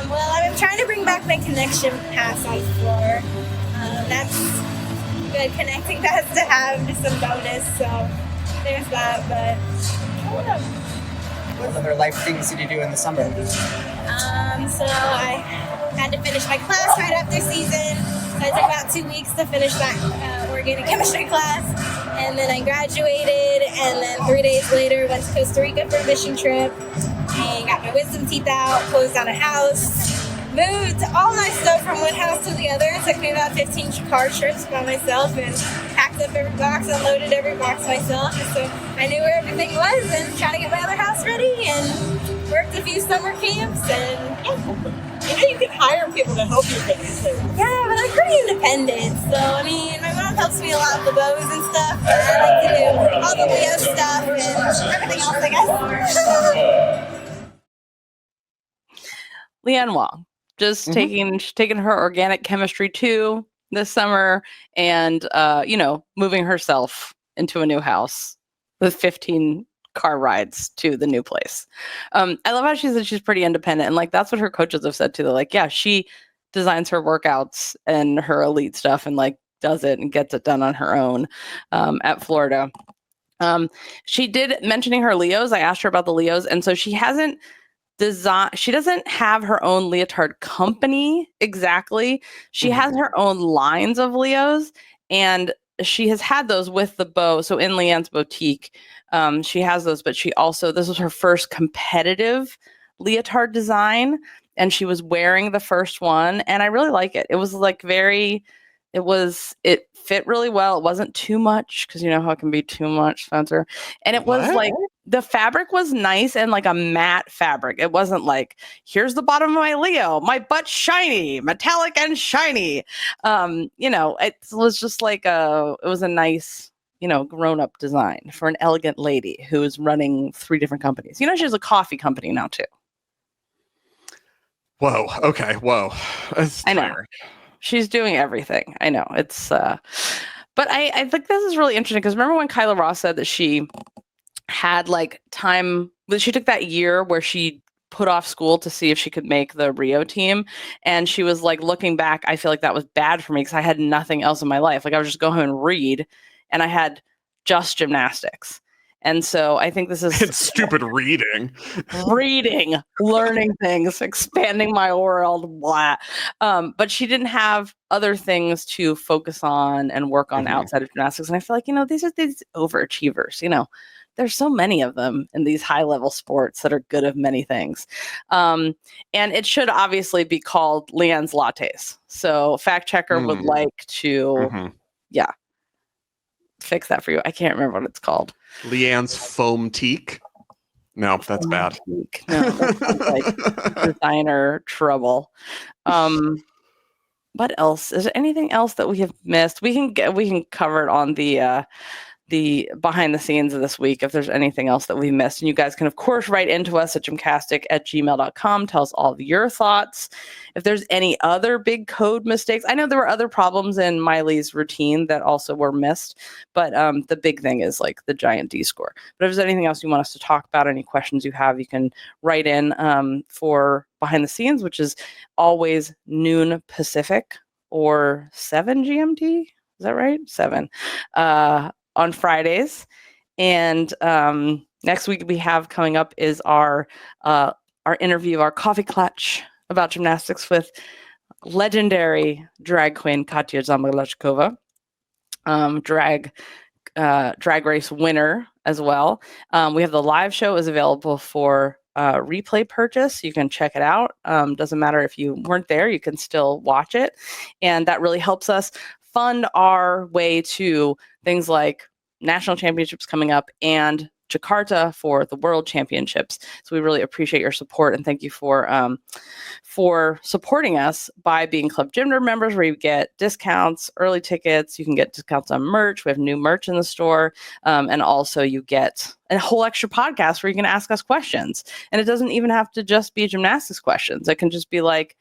Well, I'm trying to bring back my connection pass on the floor. That's good connecting pass to have, just some bonus, so there's that, but I don't know. What other life things did you do in the summer? So I had to finish my class right after season. So I took about 2 weeks to finish that organic chemistry class. And then I graduated, and then 3 days later went to Costa Rica for a mission trip and got my wisdom teeth out, closed down a house, moved all my stuff from one house to the other. It took me about 15 car trips by myself and packed up every box, unloaded every box myself. And so I knew where everything was and tried to get my other house ready and worked a few summer camps and yeah. You know you can hire people to help you with these things. Yeah, but I'm pretty independent. So, I mean, my mom helps me a lot with the bows and stuff. And I like to do all the Leo stuff and everything else, I guess. Leanne Wong, just taking her organic chemistry 2 this summer and, moving herself into a new house with 15 car rides to the new place. I love how she said she's pretty independent. And like, that's what her coaches have said too. They're like, yeah, she designs her workouts and her elite stuff and like does it and gets it done on her own at Florida. She did mentioning her Leos. I asked her about the Leos. And so she doesn't have her own leotard company exactly. She has her own lines of Leos, and she has had those with the bow. So in Leanne's boutique, she has those, but this was her first competitive leotard design, and she was wearing the first one, and I really like it. It was like it fit really well. It wasn't too much, because you know how it can be too much, Spencer. And it was like, the fabric was nice and like a matte fabric. It wasn't like, here's the bottom of my Leo, my butt's shiny, metallic and shiny. It was just like it was a nice, grown-up design for an elegant lady who's running 3 different companies. She has a coffee company now too. Whoa. Okay. Whoa. I know. She's doing everything. I know. It's but I think this is really interesting, because remember when Kyla Ross said that she had like time, she took that year where she put off school to see if she could make the Rio team, and she was like, looking back, I feel like that was bad for me because I had nothing else in my life. Like I was just going home and read, and I had just gymnastics. And so I think this is it's stupid reading, learning things, expanding my world, blah. But she didn't have other things to focus on and work on outside of gymnastics. And I feel like, these are these overachievers, there's so many of them in these high level sports that are good at many things. And it should obviously be called Leanne's Lattes. So fact checker would like to, fix that for you. I can't remember what it's called. Leanne's Foam Teak. No, that's bad. No, that sounds like designer trouble. What else? Is there anything else that we have missed? We can cover it on the behind the scenes of this week if there's anything else that we missed. And you guys can, of course, write into us at gymcastic@gmail.com. Tell us all of your thoughts. If there's any other big code mistakes, I know there were other problems in Myli's routine that also were missed, but the big thing is like the giant D score. But if there's anything else you want us to talk about, any questions you have, you can write in for behind the scenes, which is always noon Pacific or 7 GMT. Is that right? 7. On Fridays. And next week we have coming up is our interview, our coffee clutch about gymnastics with legendary drag queen Katya Zamolodchikova, drag race winner as well. We have the live show is available for replay purchase. You can check it out. Doesn't matter if you weren't there, you can still watch it. And that really helps us fund our way to things like national championships coming up and Jakarta for the World Championships. So we really appreciate your support, and thank you for supporting us by being Club Gym Nerd members, where you get discounts, early tickets. You can get discounts on merch. We have new merch in the store, and also you get a whole extra podcast where you can ask us questions. And it doesn't even have to just be gymnastics questions. It can just be like,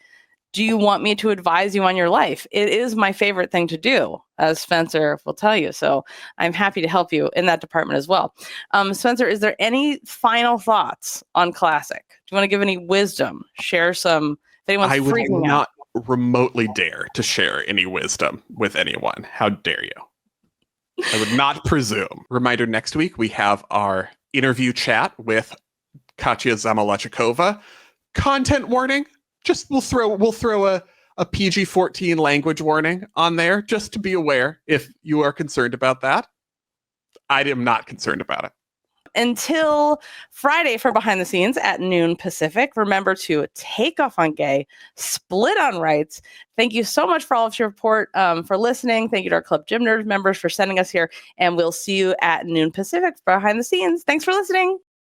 do you want me to advise you on your life? It is my favorite thing to do, as Spencer will tell you. So I'm happy to help you in that department as well. Spencer, is there any final thoughts on Classic? Do you want to give any wisdom? Share some, if anyone's I would freaking not out. remotely dare to share any wisdom with anyone. How dare you? I would not presume. Reminder, next week we have our interview chat with Katya Zamalechikova. Content warning. Just we'll throw a PG-14 language warning on there just to be aware if you are concerned about that. I am not concerned about it. Until Friday for Behind the Scenes at noon Pacific, remember to take off on gay, split on rights. Thank you so much for all of your support, for listening. Thank you to our Club Gym Nerds members for sending us here, and we'll see you at noon Pacific for Behind the Scenes. Thanks for listening.